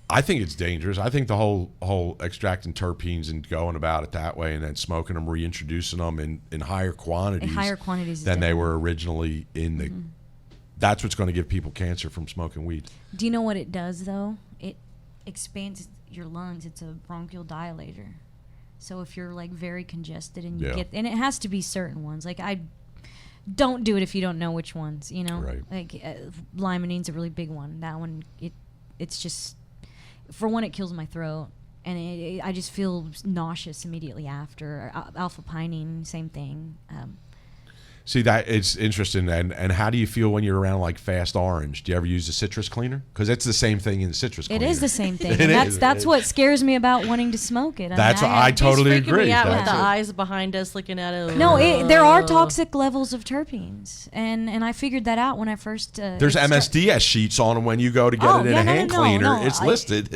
I think it's dangerous. I think the whole extracting terpenes and going about it that way, and then smoking them, reintroducing them in higher quantities, is than they deadly. were originally in the. That's what's going to give people cancer from smoking weed. Do you know what it does though? It expands your lungs. It's a bronchial dilator. So if you're like very congested and you Yeah. and it has to be certain ones. Like I don't do it if you don't know which ones. You know, Right. like limonine's a really big one. That one, it's just for one, it kills my throat. and I just feel nauseous immediately after. Alpha pinene, same thing. See, that it's interesting. And how do you feel when you're around like Fast Orange? Do you ever use a citrus cleaner? Because it's the same thing in the citrus cleaner. It is the same thing. It And is. that's what scares me about wanting to smoke it. That's what I totally He's freaking agree. me out with That's the it. eyes behind us looking at it. No, there are toxic levels of terpenes, and I figured that out when I first. There's MSDS sheets on them when you go to get it in a hand cleaner. It's listed.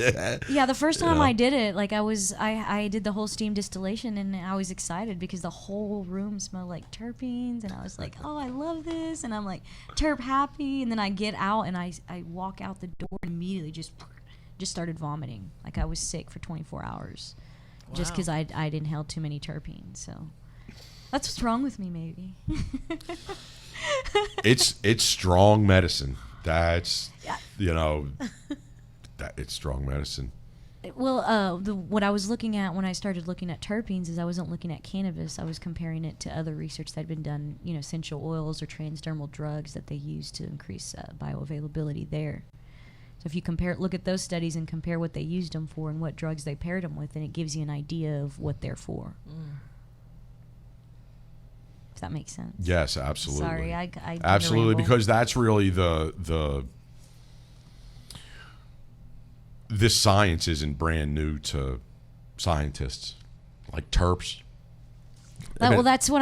Yeah, the first time Yeah. I did it, like I did the whole steam distillation, and I was excited because the whole room smelled like terpenes, and I was like, oh, I love this, and I'm like terp happy, and then I get out and I walk out the door and immediately just started vomiting, like I was sick for 24 hours, just because I'd inhaled too many terpenes. So that's what's wrong with me, maybe. It's strong medicine. That's it's strong medicine. Well, what I was looking at when I started looking at terpenes is I wasn't looking at cannabis. I was comparing it to other research that had been done, essential oils or transdermal drugs that they use to increase bioavailability there. So if you look at those studies and compare what they used them for and what drugs they paired them with, and it gives you an idea of what they're for. If that makes sense. Yes, absolutely. Sorry, I absolutely, because that's really this science isn't brand new to scientists, like terps. Well, that's what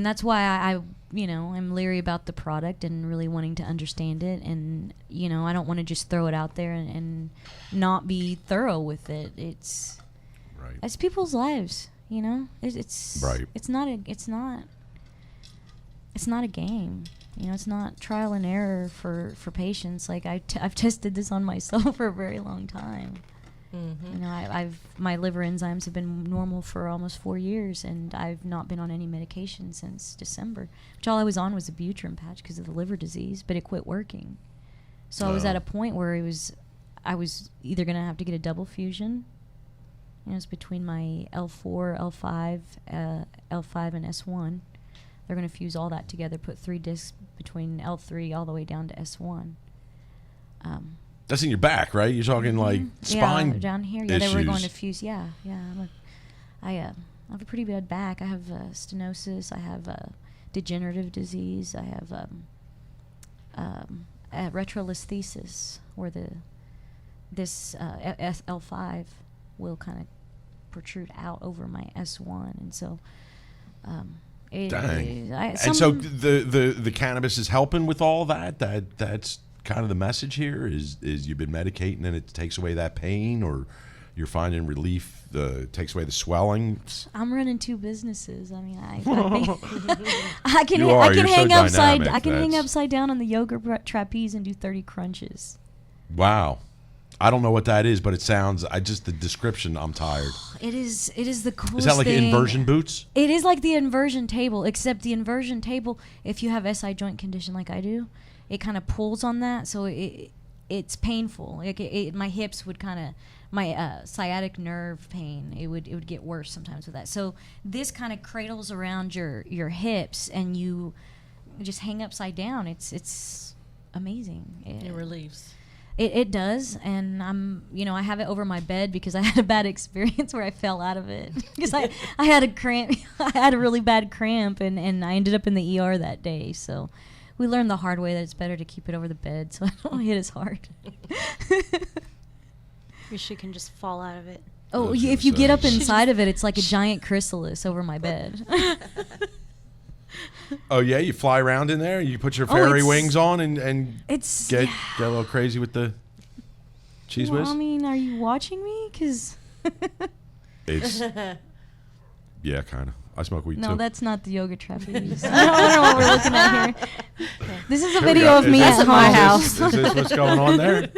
that's why I'm leery about the product and really wanting to understand it, and I don't want to just throw it out there and not be thorough with it. It's people's lives, It's right. It's not a game. It's not trial and error for patients. Like I've tested this on myself for a very long time. Mm-hmm. My liver enzymes have been normal for almost 4 years, and I've not been on any medication since December. Which all I was on was a Butrin patch because of the liver disease, but it quit working. So I was at a point where I was either going to have to get a double fusion. It's between my L4, L5, L5, and S1. They're going to fuse all that together, put 3 discs between L3 all the way down to S1. That's in your back, right? You're talking like spine down here. Yeah, issues. they were going to fuse. Yeah. I have a pretty bad back. I have stenosis. I have degenerative disease. I have retrolesthesis, where this L5 will kind of protrude out over my S1, and so. Dang. And so the cannabis is helping with all that. That's kind of the message here. Is you've been medicating and it takes away that pain, or you're finding relief. Takes away the swelling. I'm running 2 businesses. I mean, I can You're hang so upside. dynamic. I can hang upside down on the yoga trapeze and do 30 crunches. Wow. I don't know what that is, but it sounds. The description. I'm tired. It is the coolest. Is that like thing. inversion boots? It is like the inversion table, except the inversion table, if you have SI joint condition like I do, it kind of pulls on that, so it's painful. Like my hips would kind of, my sciatic nerve pain, it would get worse sometimes with that. So this kind of cradles around your hips, and you just hang upside down. It's amazing. It relieves. It does, and I have it over my bed because I had a bad experience where I fell out of it because I had a cramp. I had a really bad cramp, and I ended up in the ER that day. So we learned the hard way that it's better to keep it over the bed so I don't hit as hard. Wish you can just fall out of it. Oh, if you get up inside of it, it's like a giant chrysalis over my bed. Oh yeah, you fly around in there. You put your fairy wings on and get a little crazy with the cheese whiz. I mean, are you watching me? Because it's yeah, kind of. I smoke weed too. no, that's not the yoga trapeze. I don't know what we're looking at here. This is a video of me at my house. Is this what's going on there?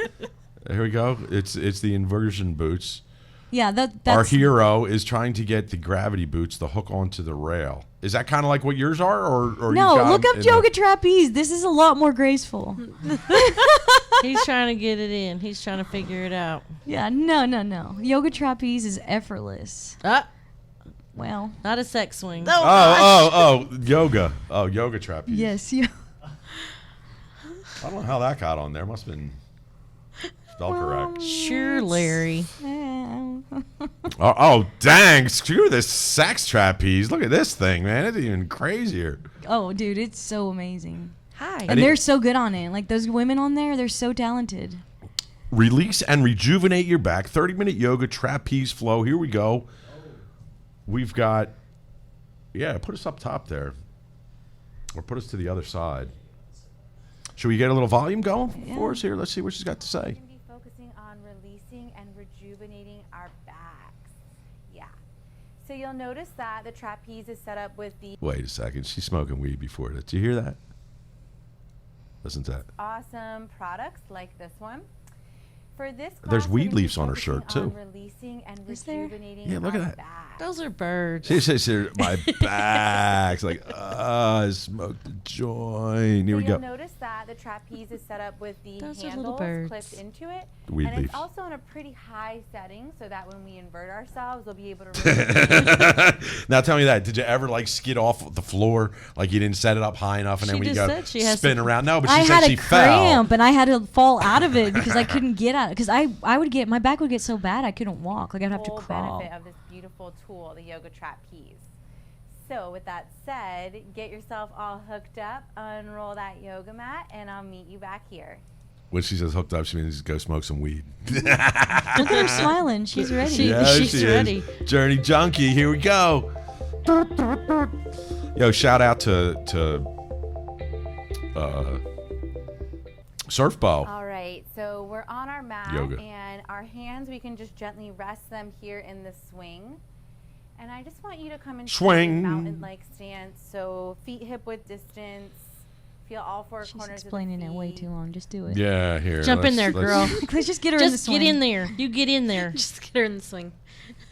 Here we go. It's the inversion boots. Yeah, that's our hero is trying to get the gravity boots to hook onto the rail. Is that kind of like what yours are, or no? Look up yoga trapeze. This is a lot more graceful. He's trying to get it in. He's trying to figure it out. Yeah, no. Yoga trapeze is effortless. Well, not a sex swing. Yoga. Oh, yoga trapeze. Yes, I don't know how that got on there. Must have been Spell correct. Sure, Larry. Oh, dang. Screw this sex trapeze. Look at this thing, man. It's even crazier. Oh, dude, it's so amazing. Hi. And they're so good on it. Like those women on there, they're so talented. Release and rejuvenate your back. 30-minute yoga, trapeze flow. Here we go. We've got, put us up top there. Or put us to the other side. Should we get a little volume going for us here? Let's see what she's got to say. We're going to be focusing on releasing and rejuvenating our backs. Yeah. So you'll notice that the trapeze is set up with the Wait a second. She's smoking weed before that. Did you hear that? Listen to that. awesome products like this one. For this class, There's we're weed gonna be leaves on her focusing shirt, too. on releasing and Is there? rejuvenating Yeah, look at our that. backs. Those are birds. She says, my back's like, I smoked a joint. Here we You'll go. notice that the trapeze is set up with the Those are little handles birds. clipped into it. The weed and leaf. it's also in a pretty high setting so that when we invert ourselves, we'll be able to really Now tell me that. Did you ever like skid off the floor? Like you didn't set it up high enough and She then when you just go said she has spin to- around? No, but she I said had she a fell. cramp and I had to fall out of it because I couldn't get out. Because I would get, my back would get so bad I couldn't walk. Like I'd have to full crawl. benefit of this beautiful tool, the yoga trapeze. So with that said, get yourself all hooked up, unroll that yoga mat, and I'll meet you back here. When she says hooked up, she means go smoke some weed. Look at her smiling. She's ready. She's ready. Journey junkie. Here we go. Yo, shout out to Surf Bow. All right, so we're on our mat, Yoga. and our hands, we can just gently rest them here in the swing. And I just want you to come into Swing. mountain-like stance, so feet hip-width distance. Feel all four She's corners explaining of the it way feet. too long. Just do it. Yeah, here. Jump in there, girl. Let's just get her in the Just swing. get in there. You get in there. Just get her in the swing.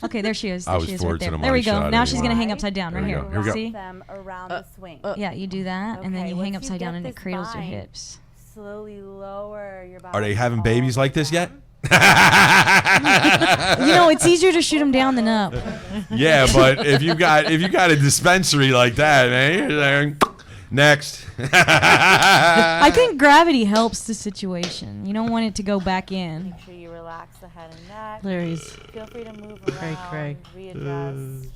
Okay, there she is. I There was she is forward right to there. the There we money go. shot Now she's anyway. gonna hang upside down There right we here. go. Here we go. See? Them around the swing. Yeah, you do that, and then Okay, you hang once you upside down, get and it this cradles your bind, hips. Slowly lower your body. Are they having all babies the like this yet? down. You know, it's easier to shoot them down than up. Yeah, but if you got a dispensary like that, man, you're there. Next. I think gravity helps the situation. You don't want it to go back in. Make sure you relax the head and neck. Larry's. Feel free to move Cray, around, cray. readjust.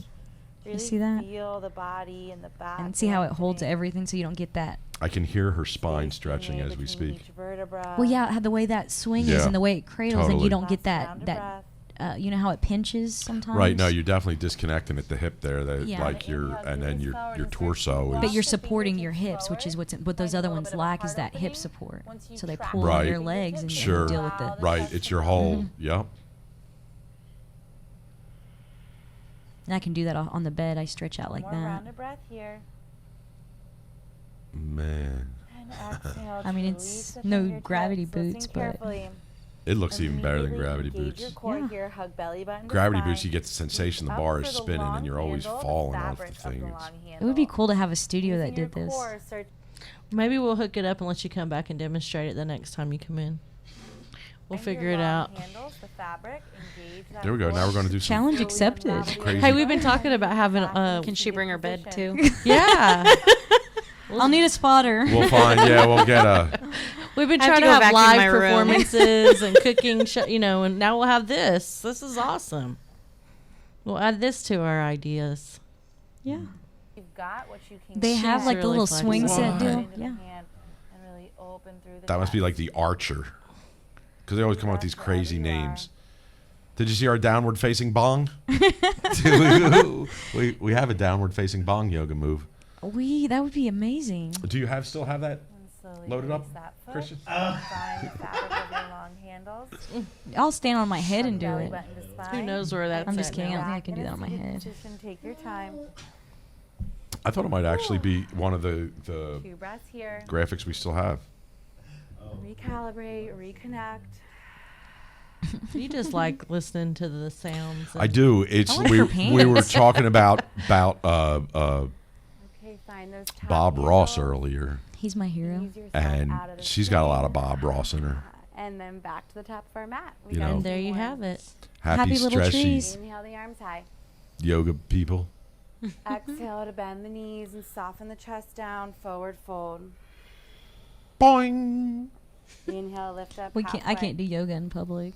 Really see that? Feel the body and the back. And see how it holds lengthening. everything so you don't get that. I can hear her spine Space stretching in as we between speak. each vertebra. Well, yeah, how the way that swing is Yeah, and the way it cradles, and totally. you don't get Last round that, of breath. you know how it pinches sometimes? Right, no, you're definitely disconnecting at the hip there, that Yeah. like your Inhale, and then glutes your forward your and torso circle is But you're the supporting your fingertips hips, which is forward. what those Find a other little ones bit of a lack, is heart that hip opening. support. Once you So they track pull Right. on your legs and Sure. you deal with it. right. It's your whole. Yep. And I can do that on the bed. I stretch out like More that. round of breath here. Man, And exhale. I mean, to it's release the no fingertips. gravity Listen boots, but- carefully. it looks And even better than immediately gravity engage boots. Your core Yeah. here, hug belly button to Gravity spine. boots, you get the sensation the Up bar for is the spinning and long you're always handle, the falling off the fabric of the things. long It would be handle. cool to have a studio that Using your did this. core, search Maybe we'll hook it up and let you come back and demonstrate it the next time you come in. We'll and figure your it long out. handles, the fabric, engage that There we go. Now core. we're going to do some. Challenge Slowly accepted. unravel your Crazy. Hey, we've been legs talking about having back a. into Can she seated bring her bed position. too? Yeah. I'll need a spotter. We'll find. Yeah, we'll get a. We've been I have trying to to go have vacuum live my room. performances and cooking, and now we'll have this. This is awesome. We'll add this to our ideas. Yeah. You've got what you can They get. have like the really little swing flexible. set What? deal. Into the Yeah. hand and really open through the That must be chest. like the Archer, because they always come up with these crazy names. Did you see our downward facing bong? we have a downward facing bong yoga move. That would be amazing. Do you still have that? And slowly Loaded up, release that foot. Christian? Find the fabric of your long handles. I'll stand on my head and do Belly it. button to Who spine. knows where that's I'm just at kidding. I now. don't think I can do Back that on my in a seated head. position, take your time. I thought it might actually be one of the 2 breaths here. graphics we still have. Recalibrate, reconnect. You just like listening to the sounds. I do. It's I like we her we were pants. talking about Okay, find those top Bob Ross handles. earlier, He's my hero. Ease yourself and out of the she's got a lot of swing. Bob Ross in her. And then back to the top of our mat. We You got know. And two there you more. have it. Happy, Little stretchy trees. Inhale the arms high. yoga people. Exhale to bend the knees and soften the chest down. Forward fold. Boing. Inhale, lift up. I can't halfway. do yoga in public.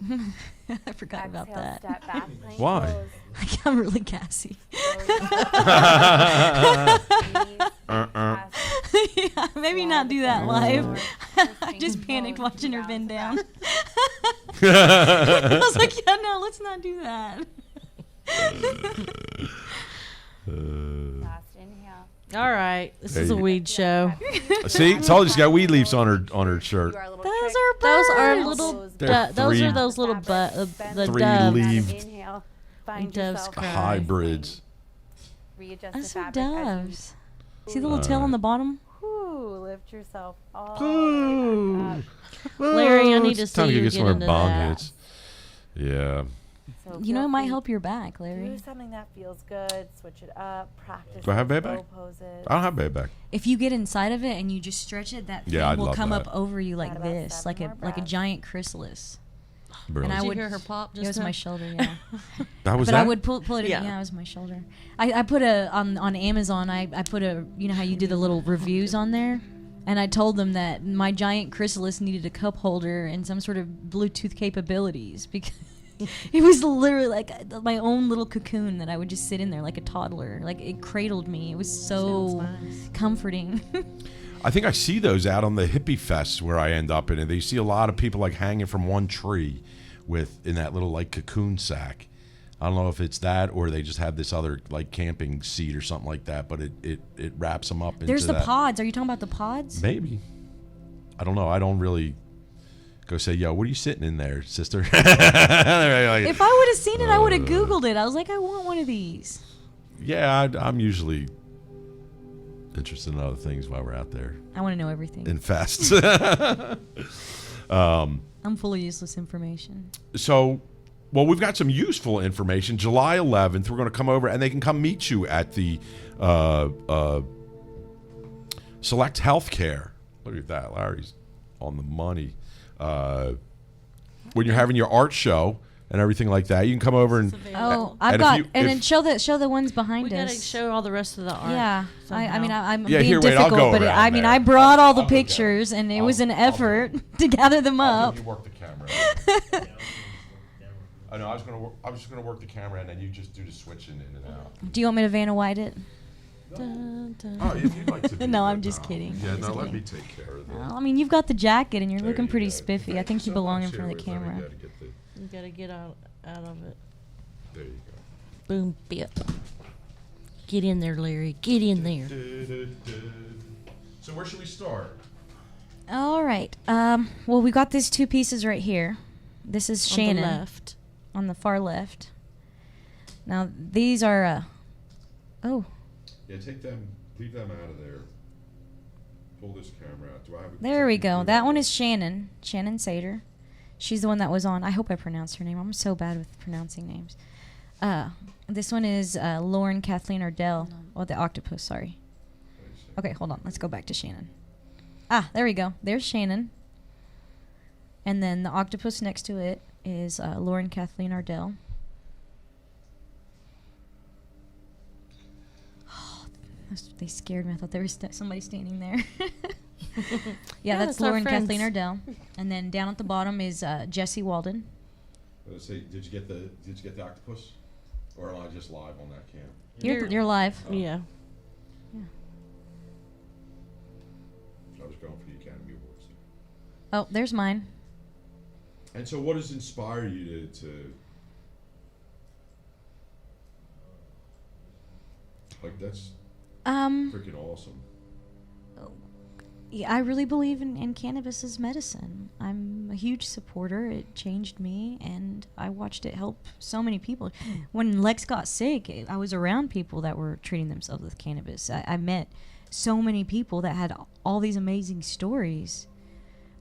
I forgot about Exhale, that. step back. plank Why? pose. I'm really gassy. Yeah, maybe not do that live. I just panicked watching her bend down. I was like, yeah, no, let's not do that. Last inhale. All right, this There is a you- weed show. See, told you she's got weed leaves on her shirt. Do our little Those trick. are Those are birds. little. They're Those three- are those little the three doves. leaves. Inhale. Find Doves yourself. cry. Hybrids. Readjust Those the are fabric as you doves. See the little tail on the bottom? Whew, lift yourself all Ooh. the way back up. Larry, I need to It's time see to you get some get more into bong that. hits. Yeah. So You know, feel it might free help your back, to Larry. do something that feels good. Switch it up. Practice. Do I have those back? bow poses. I don't have baby back. If you get inside of it and you just stretch it, that Yeah, thing I'd will love come that. up over you like Got about this, 7 like a more breaths. giant chrysalis. Brilliant. I Did you would hear her pop It was just my now? shoulder, yeah. that was But that? I would pull it. Yeah. Yeah, it was my shoulder. I put a on Amazon. I put a, you know how you do the little reviews on there, and I told them that my giant chrysalis needed a cup holder and some sort of Bluetooth capabilities because it was literally like my own little cocoon that I would just sit in there like a toddler. Like it cradled me. It was so Sounds nice. comforting. I think I see those out on the hippie fests where I end up in it. You see a lot of people like hanging from one tree in that little like cocoon sack. I don't know if it's that or they just have this other like camping seat or something like that, but it wraps them up into There's the that. pods. Are you talking about the pods? Maybe. I don't know. I don't really go say, yo, what are you sitting in there, sister? Like, If I would have seen it, I would have Googled it. I was like, I want one of these. yeah, I'm usually interested in other things while we're out there I want to know everything. in fests. I'm full of useless information. So, well, we've got some useful information. July 11th, we're going to come over, and they can come meet you at the Select Healthcare. Look at that, Larry's on the money. When you're having your art show and everything like that, you can come over and Oh, and I've if got you- and if- then show the ones behind We gotta us. show all the rest of the art. Yeah, I mean I'm Yeah, being here, wait, I'll difficult, go but around I mean there. I brought all the I'll go down. pictures, and it was an I'll do effort to gather them I'll up. you work the camera. I know. I was just gonna work the camera, and then you just do the switching in and out. Do you want me to Vanna White it? Dun, dun. Oh, if you'd like to. Be No, there, I'm just kidding. Yeah, I'm no, just let me kidding. take care of that. Well, I mean, you've got the jacket, and you're There looking you pretty go. spiffy. I Thank think you so belong in much. front of the Here, camera. we gotta get the- You gotta get out of it. There you go. Boom, bip. Get in there, Larry. Get in there. So where should we start? All right. Well, we got these two pieces right here. This is On Shannon the left. on the far left. Now these are. Oh, Yeah, take them. Leave them out of there. Pull this camera out. Do I have a there we go. particular- That one is Shannon Sater. She's the one that was on. I hope I pronounced her name. I'm so bad with pronouncing names. This one is Lauren Kathleen Ardell. Oh, the octopus. Sorry. Okay, hold on. Let's go back to Shannon. Ah, there we go. There's Shannon. And then the octopus next to it is Lauren Kathleen Ardell. Oh, they scared me. I thought there was somebody standing there. Yeah, that's that's our Lauren Kathleen friends. Ardell. And then down at the bottom is Jesse Walden. Say, did you get the octopus, or am I just live on that cam? You're live. Yeah. I was going for the Academy Awards. Oh, there's mine. And so, what has inspired you to like? That's freaking awesome. Yeah, I really believe in cannabis as medicine. I'm a huge supporter. It changed me, and I watched it help so many people. When Lex got sick, I was around people that were treating themselves with cannabis. I met so many people that had all these amazing stories.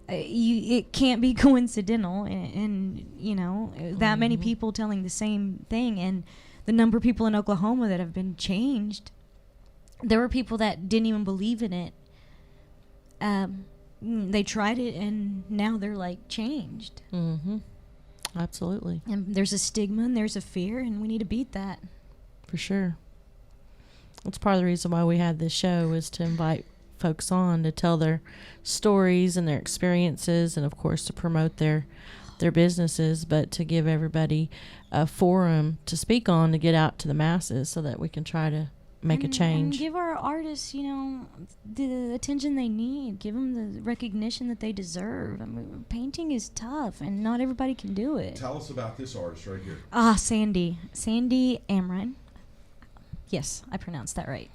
It can't be coincidental, and you know, that many people telling the same thing, and the number of people in Oklahoma that have been changed. There were people that didn't even believe in it. They tried it, and now they're like changed. Mm-hmm. Absolutely. And there's a stigma, and there's a fear, and we need to beat that. For sure. That's part of the reason why we had this show, is to invite folks on to tell their stories and their experiences, and of course to promote their businesses, but to give everybody a forum to speak on, to get out to the masses so that we can try to make a change. And give our artists, the attention they need. Give them the recognition that they deserve. I mean, painting is tough, and not everybody can do it. Tell us about this artist right here. Sandy Amrine. Yes, I pronounced that right.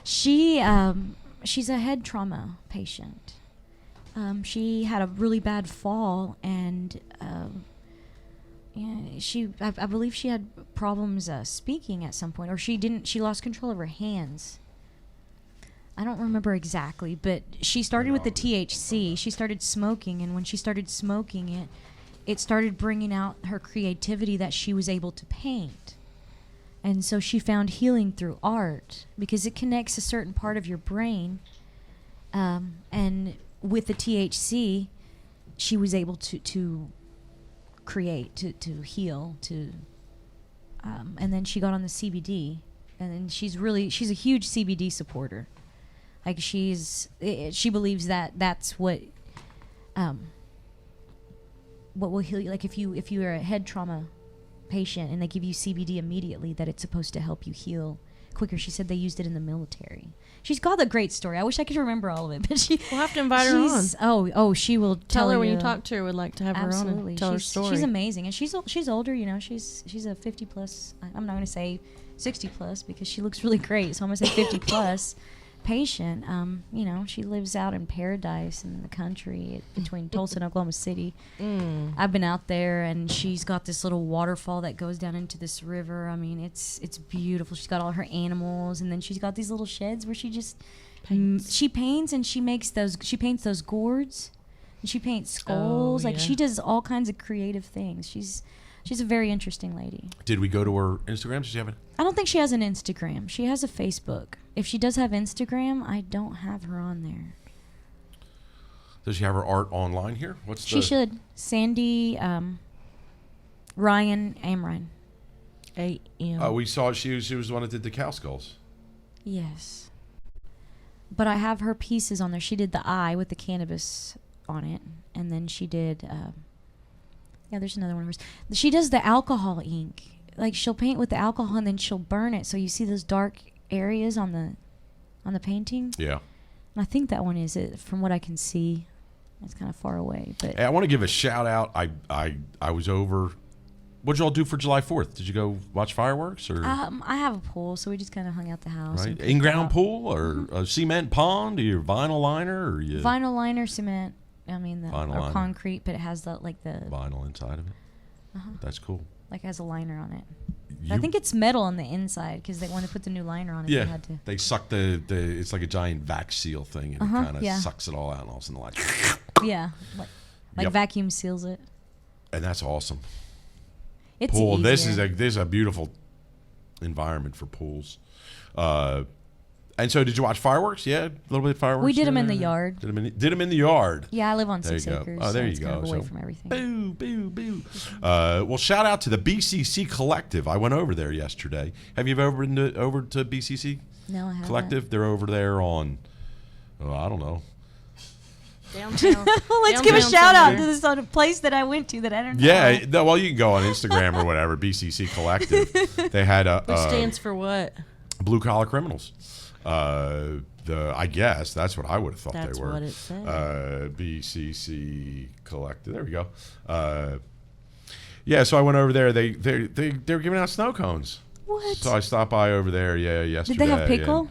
She's a head trauma patient. She had a really bad fall, and I believe she had problems speaking at some point, or she lost control of her hands. I don't remember exactly, but she started with the THC. She started smoking, and when she started smoking it started bringing out her creativity that she was able to paint. And so she found healing through art because it connects a certain part of your brain. And with the THC, she was able to create, to heal, and then she got on the CBD, and then she's a huge CBD supporter. Like she believes that that's what will heal you. Like if you are a head trauma patient and they give you CBD immediately, that it's supposed to help you heal quicker. She said they used it in the military. She's got a great story. I wish I could remember all of it, but we'll have to invite her on. Oh, she will tell her when you talk to her. Would like to have absolutely. her on and tell her story. She's amazing, and she's older. She's a 50 plus. I'm not going to say 60 plus because she looks really great. So I'm going to say 50 plus patient. She lives out in paradise in the country between Tulsa and Oklahoma City. I've been out there, and she's got this little waterfall that goes down into this river. I mean, it's beautiful. She's got all her animals, and then she's got these little sheds where she just she paints, and she paints those gourds, and she paints skulls. Oh, like she does all kinds of creative things. She's a very interesting lady. Did we go to her Instagram? Does she have it? I don't think she has an Instagram. She has a Facebook. If she does have Instagram, I don't have her on there. Does she have her art online here? She should. Sandy Ryan Amrine. A.M. We saw she was the one that did the cow skulls. Yes. But I have her pieces on there. She did the eye with the cannabis on it. And then she did... there's another one of hers. She does the alcohol ink. Like she'll paint with the alcohol and then she'll burn it, so you see those dark areas on the painting. Yeah. And I think that one is it. From what I can see, it's kind of far away. But hey, I want to give a shout out. I was over. What did y'all do for July 4th? Did you go watch fireworks or? I have a pool, so we just kind of hung out the house. Right. In-ground pool or a cement pond or your vinyl liner or you? Vinyl liner, cement. I mean, Vinyl liner. concrete, but it has the vinyl inside of it. That's cool. Like it has a liner on it. I think it's metal on the inside because they want to put the new liner on it. Yeah, they had to. They suck the it's like a giant vac seal thing, and it kind of sucks it all out, and all of a sudden, yeah, like vacuum seals it. And that's awesome. It's pool. Easier. This is a beautiful environment for pools. And so, did you watch fireworks? Yeah, a little bit of fireworks. We did them in the yard. Did them in the yard. Yeah, I live on 6 acres. Oh, there so you it's go. Kind of away so, from everything. Boo, boo, boo. Well, shout out to the BCC Collective. I went over there yesterday. Have you ever been over to BCC? No, I haven't. Collective? They're over there on, I don't know. Downtown. Let's give a shout out to this on a place that I went to that I don't know. Yeah, well, you can go on Instagram or whatever. BCC Collective. They had a. Which stands for what? Blue collar criminals. I guess that's what I would have thought That's they were. what it said. BCC Collective. There we go. Yeah, so I went over there. They were giving out snow cones. What? So I stopped by over there. Yeah, yesterday. Did they have pickle?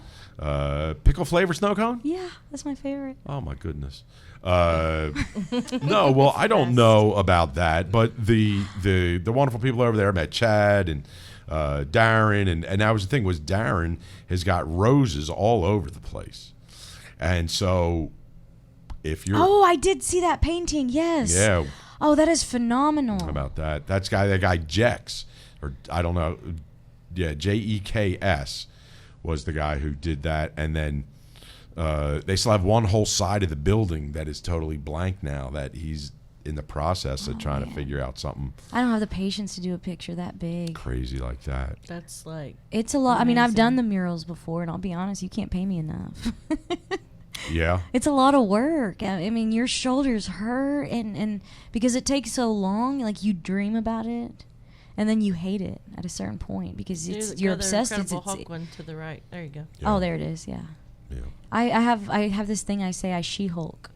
Pickle flavor snow cone? Yeah, that's my favorite. Oh my goodness. No, well, I don't know about that, but the wonderful people over there, I met Chad and Darren, and that was the thing, was Darren has got roses all over the place. And so if you're I did see that painting. Yes. Yeah. Oh, that is phenomenal. How about that? That guy Jex, or I don't know. Yeah, Jeks was the guy who did that, and then they still have one whole side of the building that is totally blank now that he's in the process of trying to figure out something. I don't have the patience to do a picture that big. Crazy like that. That's like It's a lot. amazing. I mean, I've done the murals before, and I'll be honest, you can't pay me enough. Yeah. It's a lot of work. I mean, your shoulders hurt, and because it takes so long, like you dream about it, and then you hate it at a certain point because you're obsessed. The Incredible It's Hulk one to the right. There you go. Yeah. Oh, there it is. Yeah. Yeah. I have this thing I say I She-Hulk.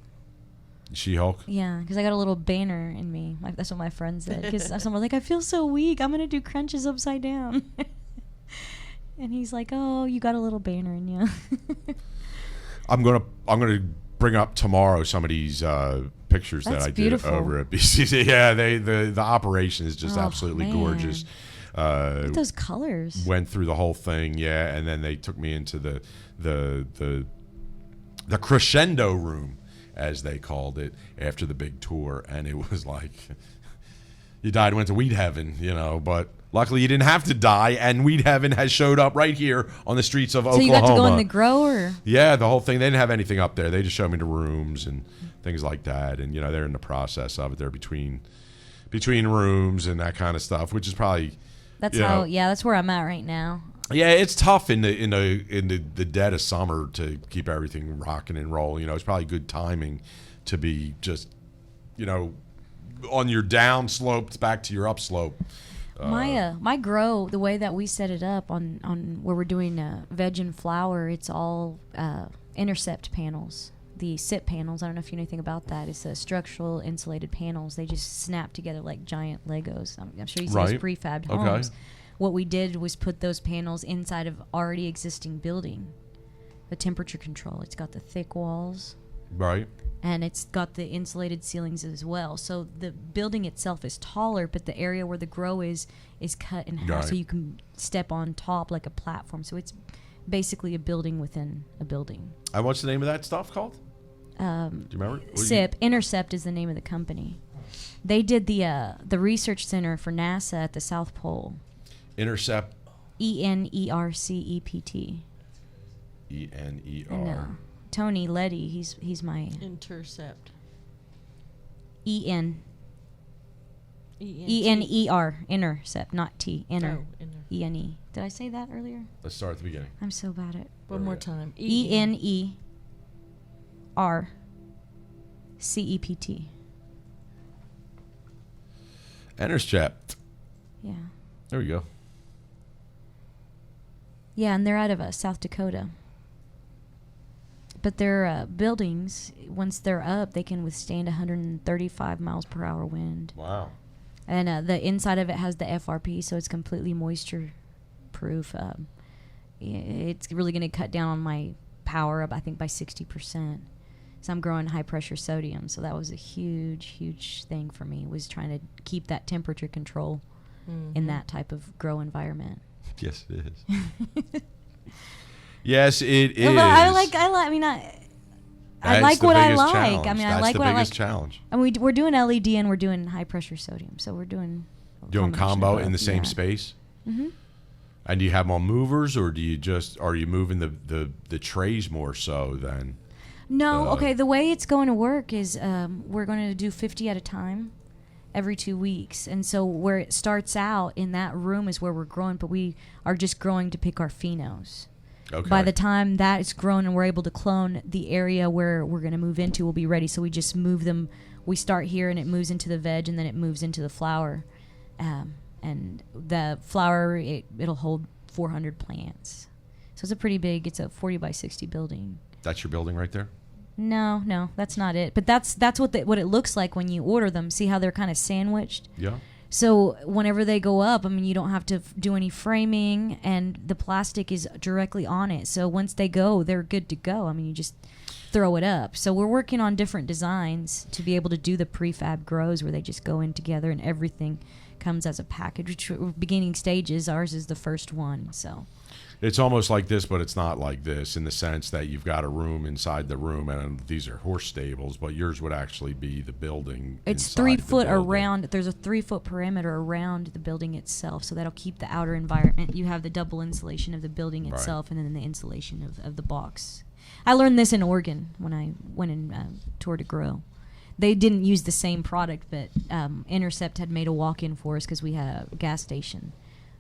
She-Hulk. Yeah, because I got a little banner in me. That's what my friend said. Because someone's like, I feel so weak. I'm gonna do crunches upside down. And he's like, oh, you got a little banner in you. I'm gonna bring up tomorrow some of these pictures That's that I beautiful. did over at BCC. Yeah, the operation is just Oh, absolutely man. gorgeous. Look at those colors. Went through the whole thing, yeah, and then they took me into the crescendo room, as they called it, after the big tour, and it was like you died and went to weed heaven, but luckily you didn't have to die, and weed heaven has showed up right here on the streets of Oklahoma. So you got to go in the grower. Yeah, the whole thing. They didn't have anything up there. They just showed me the rooms and things like that, and they're in the process of it. They're between rooms and that kind of stuff, which is probably That's where I'm at right now. Yeah, it's tough in the dead of summer to keep everything rocking and rolling. It's probably good timing to be just, on your down slope back to your up slope. My grow, the way that we set it up on where we're doing veg and flower, it's all intercept panels. The SIP panels, I don't know if you know anything about that. It's structural insulated panels. They just snap together like giant Legos. I'm sure you see those prefabbed homes. What we did was put those panels inside of already existing building. The temperature control. It's got the thick walls. Right. And it's got the insulated ceilings as well. So the building itself is taller, but the area where the grow is cut in half, so you can step on top like a platform. So it's basically a building within a building. And what's the name of that stuff called? Do you remember? SIP. Intercept is the name of the company. They did the research center for NASA at the South Pole. Intercept. ENERCEPT. ENER. And, Tony Letty, he's my Intercept. ENER, intercept, not T, inner. Oh, inner. ENE. Did I say that earlier? Let's start at the beginning. I'm so bad at One more time. ENERCEPT. Intercept. Yeah. There we go. Yeah, and they're out of South Dakota. But their buildings, once they're up, they can withstand 135 miles per hour wind. Wow. And the inside of it has the FRP, so it's completely moisture proof. It's really going to cut down on my power up, I think, by 60%. So I'm growing high pressure sodium. So that was a huge, huge thing for me, was trying to keep that temperature control in that type of grow environment. Yes, it is. Yes, it is. But I like what I like. Challenge. I mean, That's I like the what I like. biggest challenge. And we're doing LED and we're doing high pressure sodium. So we're doing combo in the same space. Mm-hmm. And do you have them on movers, or are you moving the trays more so than? No, okay. The way it's going to work is we're going to do 50 at a time every 2 weeks. And so where it starts out in that room is where we're growing, but we are just growing to pick our phenos. Okay. By the time that is grown and we're able to clone, the area where we're going to move into will be ready. So we just move them. We start here and it moves into the veg and then it moves into the flower. And the flower, it'll hold 400 plants. So it's a pretty big, it's a 40 by 60 building. That's your building right there? No, that's not it. But that's what it looks like when you order them. See how they're kind of sandwiched? Yeah. So whenever they go up, I mean, you don't have to do any framing, and the plastic is directly on it. So once they go, they're good to go. I mean, you just throw it up. So we're working on different designs to be able to do the prefab grows where they just go in together and everything comes as a package, which beginning stages. Ours is the first one, so. It's almost like this, but it's not like this in the sense that you've got a room inside the room, and these are horse stables, but yours would actually be the building. It's 3 foot around. There's a 3 foot perimeter around the building itself, so that'll keep the outer environment. You have the double insulation of the building itself, and then the insulation of the box. I learned this in Oregon when I went and toured a grow. They didn't use the same product, but Intercept had made a walk-in for us because we had a gas station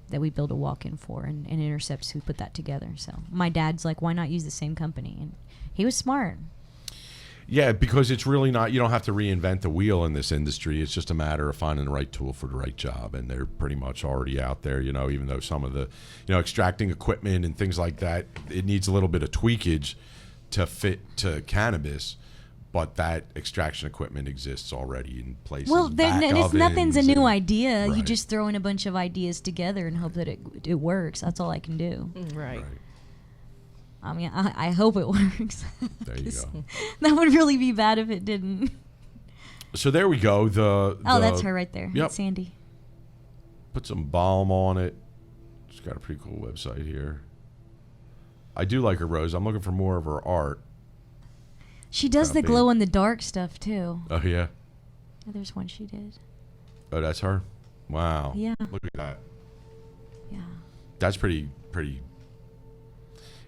that we built a walk-in for, and Intercepts who put that together. So my dad's like, why not use the same company? And he was smart. Yeah, because it's really not, you don't have to reinvent the wheel in this industry. It's just a matter of finding the right tool for the right job. And they're pretty much already out there, even though some of the, extracting equipment and things like that, it needs a little bit of tweakage to fit to cannabis. But that extraction equipment exists already in places. Well, nothing's a new idea. Right. You just throw in a bunch of ideas together and hope that it works. That's all I can do. Right. I mean, I hope it works. There you go. That would really be bad if it didn't. So there we go. That's her right there. Yep. That's Sandy. Put some balm on it. She's got a pretty cool website here. I do like her, Rose. I'm looking for more of her art. She does the glow in the dark stuff too. Oh, yeah? There's one she did. Oh, that's her? Wow. Yeah. Look at that. Yeah. That's pretty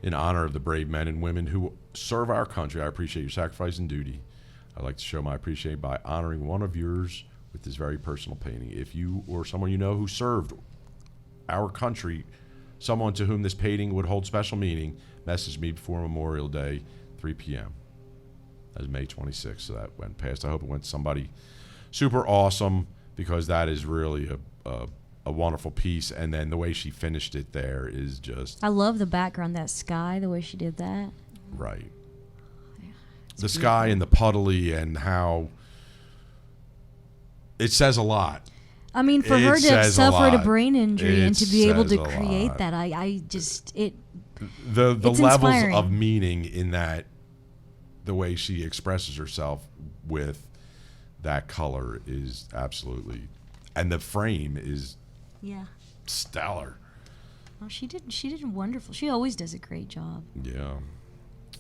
in honor of the brave men and women who serve our country. I appreciate your sacrifice and duty. I'd like to show my appreciation by honoring one of yours with this very personal painting. If you or someone you know who served our country, someone to whom this painting would hold special meaning, message me before Memorial Day, 3 p.m. That was May 26th, so that went past. I hope it went to somebody super awesome, because that is really a wonderful piece. And then the way she finished it there is just... I love the background, that sky, the way she did that. Right. The sky and the puddly and how... It says a lot. I mean, for her to suffer a brain injury and to be able to create that, The levels inspiring. of meaning in that, the way she expresses herself with that color is absolutely, and the frame is stellar. Oh, she did wonderful. She always does a great job. Yeah.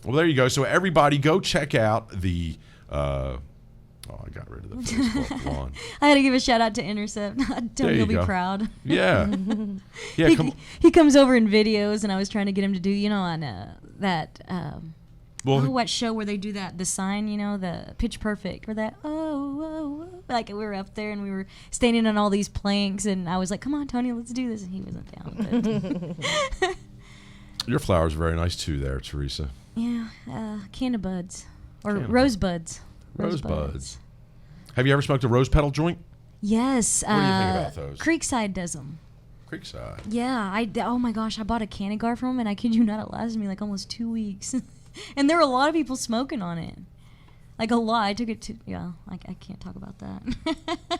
Well, there you go. So everybody go check out the I got rid of the Facebook one. I had to give a shout out to Intercept. Tony will be proud. Yeah. Yeah. He comes over in videos, and I was trying to get him to do, on that. What show where they do that? The sign, the Pitch Perfect, or that. Like we were up there and we were standing on all these planks, and I was like, "Come on, Tony, let's do this," and he wasn't down. But your flowers are very nice too, there, Teresa. Yeah, canna buds or rosebuds. Rosebuds. Have you ever smoked a rose petal joint? Yes. What do you think about those? Creekside does them. Creekside. Yeah. Oh my gosh, I bought a Canagar from him, and I kid you not, it lasted me like almost 2 weeks. And there were a lot of people smoking on it. Like a lot. I took it to, I can't talk about that.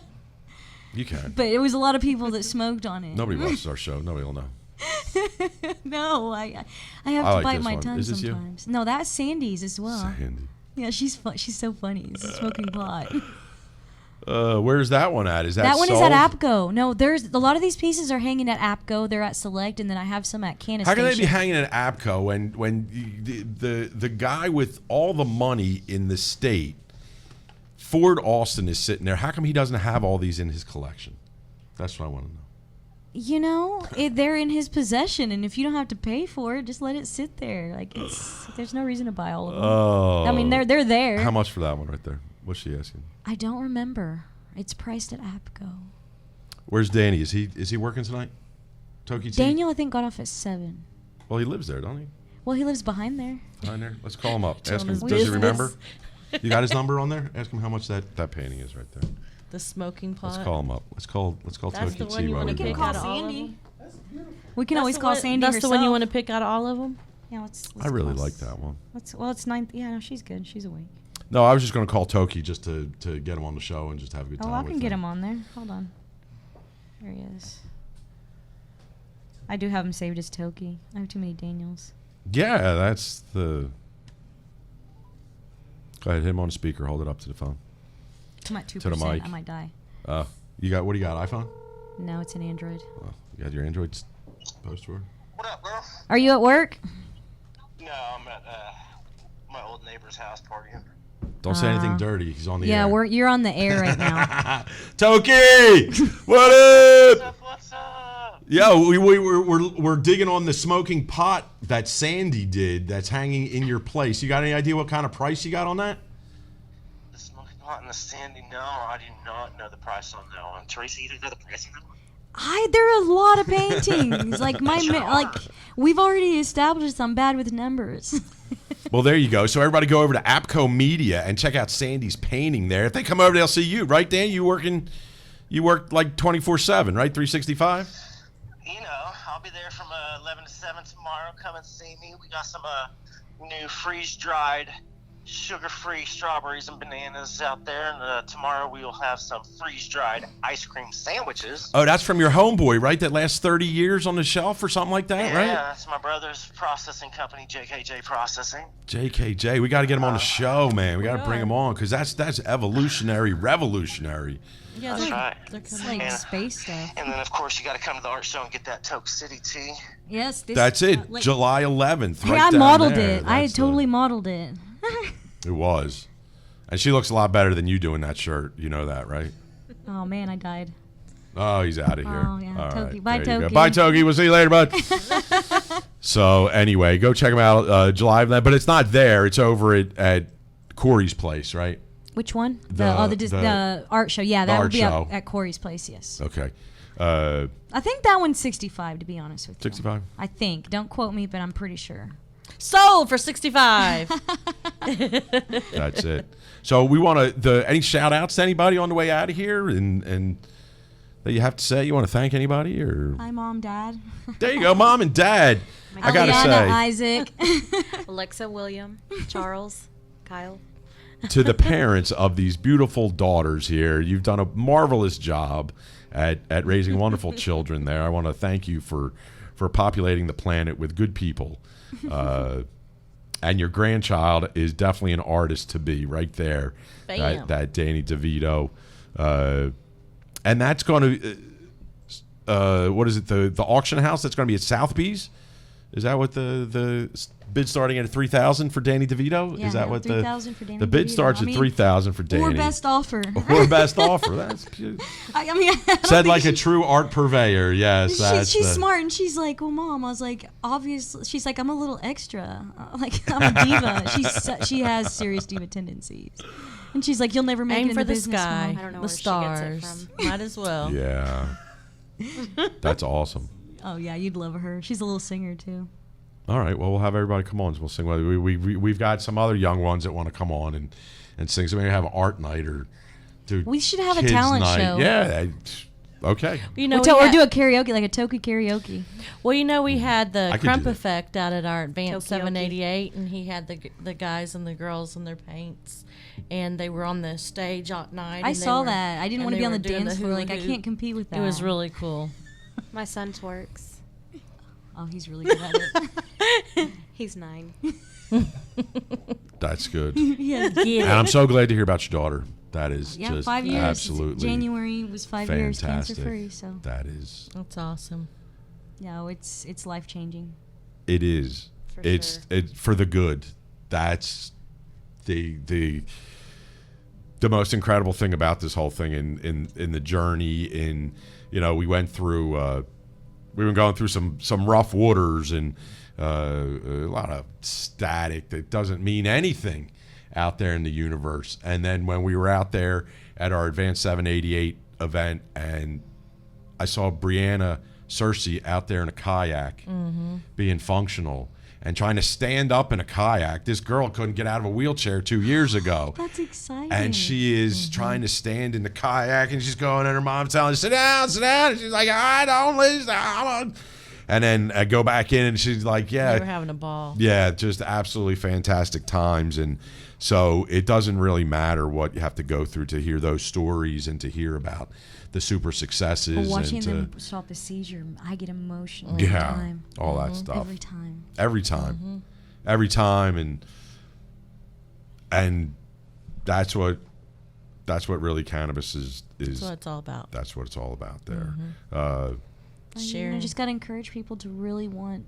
You can. But it was a lot of people that smoked on it. Nobody watches our show. Nobody will know. No, I have to bite my tongue sometimes. No, that's Sandy's as well. Sandy. Yeah, she's so funny. It's smoking pot. Where's that one at? Is that one sold? is at APCO. No, there's a lot of these pieces are hanging at APCO. They're at Select, and then I have some at Canna How can Station. they be hanging at APCO when the guy with all the money in the state, Ford Austin, is sitting there? How come he doesn't have all these in his collection? That's what I want to know. They're in his possession, and if you don't have to pay for it, just let it sit there. Like there's no reason to buy all of them. Oh, I mean, they're there. How much for that one right there? What's she asking? I don't remember. It's priced at APCO. Where's Danny? Is he working tonight? Toki T? Daniel, I think, got off at 7. Well, he lives there, don't he? Well, he lives behind there. Behind there. Let's call him up. Ask him. his Does he remember? business. You got his number on there? Ask him how much that painting is right there. The smoking pot. Let's call him up. Let's call That's Toki the T. one you while want to we're pick doing out it. of all of them? We can always call Sandy That's herself. the one you want to pick out of all of them? Yeah, let's I really call like that one. it's 9th. Yeah, no, she's good. She's awake. No, I was just going to call Toki just to get him on the show and just have a good time. Oh, I with can get him on there. Hold on. There he is. I do have him saved as Toki. I have too many Daniels. Yeah, that's the. Go ahead, hit him on the speaker. Hold it up to the phone. I'm at 2%. To the mic. I might die. What do you got? iPhone? No, it's an Android. Oh, you got your Android post word? What up, girl? Are you at work? No, I'm at my old neighbor's house partying. Don't say anything dirty. He's on the air. Yeah, you're on the air right now. Toki, what up? What's up? Yeah, we're digging on the smoking pot that Sandy did. That's hanging in your place. You got any idea what kind of price you got on that? The smoking pot and the Sandy? No, I do not know the price on that one. Teresa, you don't know the price on that one? There are a lot of paintings. We've already established I'm bad with numbers. Well, there you go. So everybody go over to Apco Media and check out Sandy's painting there. If they come over, they'll see you, right, Dan? You work like 24/7, right? 365. You know, I'll be there from 11 to 7 tomorrow. Come and see me. We got some new freeze-dried, sugar-free strawberries and bananas out there. And tomorrow we will have some freeze-dried ice cream sandwiches. Oh, that's from your homeboy, right? That lasts 30 years on the shelf or something like that, Yeah, right? that's my brother's processing company, JKJ Processing. JKJ, we got to get him on the show, man. We got to bring him on because that's evolutionary, revolutionary. Yeah, That's right. It's like space stuff. And then, of course, you got to come to the art show and get that Toke City tea. Yes. That's it. July 11th. Hey, Right I down modeled there. it. I That's totally modeled it. It was. And she looks a lot better than you do in that shirt. You know that, right? Oh, man, I died. Oh, he's out of here. Oh, yeah. All Toki. right, Bye, there you go. Toki. Bye, Toki. We'll see you later, bud. So, anyway, go check him out July 11th. But it's not there. It's over at Corey's place, right? Which one? The The art show. Yeah, that art would be show. at Corey's place, yes. Okay. I think that one's 65, to be honest with you. 65? I think. Don't quote me, but I'm pretty sure. Sold for 65. That's it. So we want to any shout outs to anybody on the way out of here and that you have to say? You want to thank anybody or Hi, Mom, Dad. there you go, Mom and Dad. I gotta Aliana, say Isaac. Alexa, William, Charles, Kyle. to the parents of these beautiful daughters here, you've done a marvelous job at raising wonderful children there. I want to thank you for populating the planet with good people. And your grandchild is definitely an artist to be right there. Bam. That Danny DeVito. And that's going to, what is it, the auction house that's going to be at Southby's? Is that what the bid starting at $3,000 for Danny DeVito? Yeah, is that what $3,000 for Danny the bid DeVito. starts I at mean, $3,000 for Danny? Or best offer. Or best offer. That's cute. I mean, Said like a true art purveyor. Yes, that's she's the- smart, and she's like, "Well, Mom," I was like, "Obviously," she's like, "I'm a little extra. Like, I'm a diva." She has serious diva tendencies, and she's like, "You'll never make Aim it in for the the business, sky, Mom." I don't know the where she gets it stars. from. Might as well. Yeah. That's awesome. Oh yeah, you'd love her. She's a little singer too. All right. Well, we'll have everybody come on. We'll sing. We've got some other young ones that want to come on and sing. So maybe have an art night or do We should have a kids talent night. show. Yeah. Okay. You know, Or we do had- a karaoke, like a Toki karaoke. well, you know, we had the I could do Crump that. Effect out at our Advanced Tokyo. 788, and he had the guys and the girls in their paints, and they were on the stage at night. I and they saw were- that. I didn't and want to they be on were the doing dance floor. hula Like, I hoop. can't compete with that. It was really cool. My son twerks. Oh, he's really good at it. He's 9. That's good. yeah. And I'm so glad to hear about your daughter. That is Yeah, just 5 years. absolutely January was 5 years fantastic. cancer free. So That is. That's awesome. no, it's life changing. It is. For It's sure. it for the good. That's the most incredible thing about this whole thing in the journey. In we went through we've been going through some rough waters and a lot of static that doesn't mean anything out there in the universe. And then when we were out there at our Advanced 788 event, and I saw Brianna Cersei out there in a kayak being functional and trying to stand up in a kayak. This girl couldn't get out of a wheelchair 2 years ago. That's exciting. And she is trying to stand in the kayak, and she's going, and her mom's telling her, sit down, sit down. And she's like, I don't listen. And then I go back in, and she's like, They were yeah, having a ball. yeah, just absolutely fantastic times. And so it doesn't really matter what you have to go through to hear those stories and to hear about the super successes. But watching and to, them stop a seizure, I get emotional yeah, every time. all that stuff. Every time. Every time. Every time. And that's what really cannabis is. That's what it's all about. That's what it's all about there. Sharing. I just got to encourage people to really want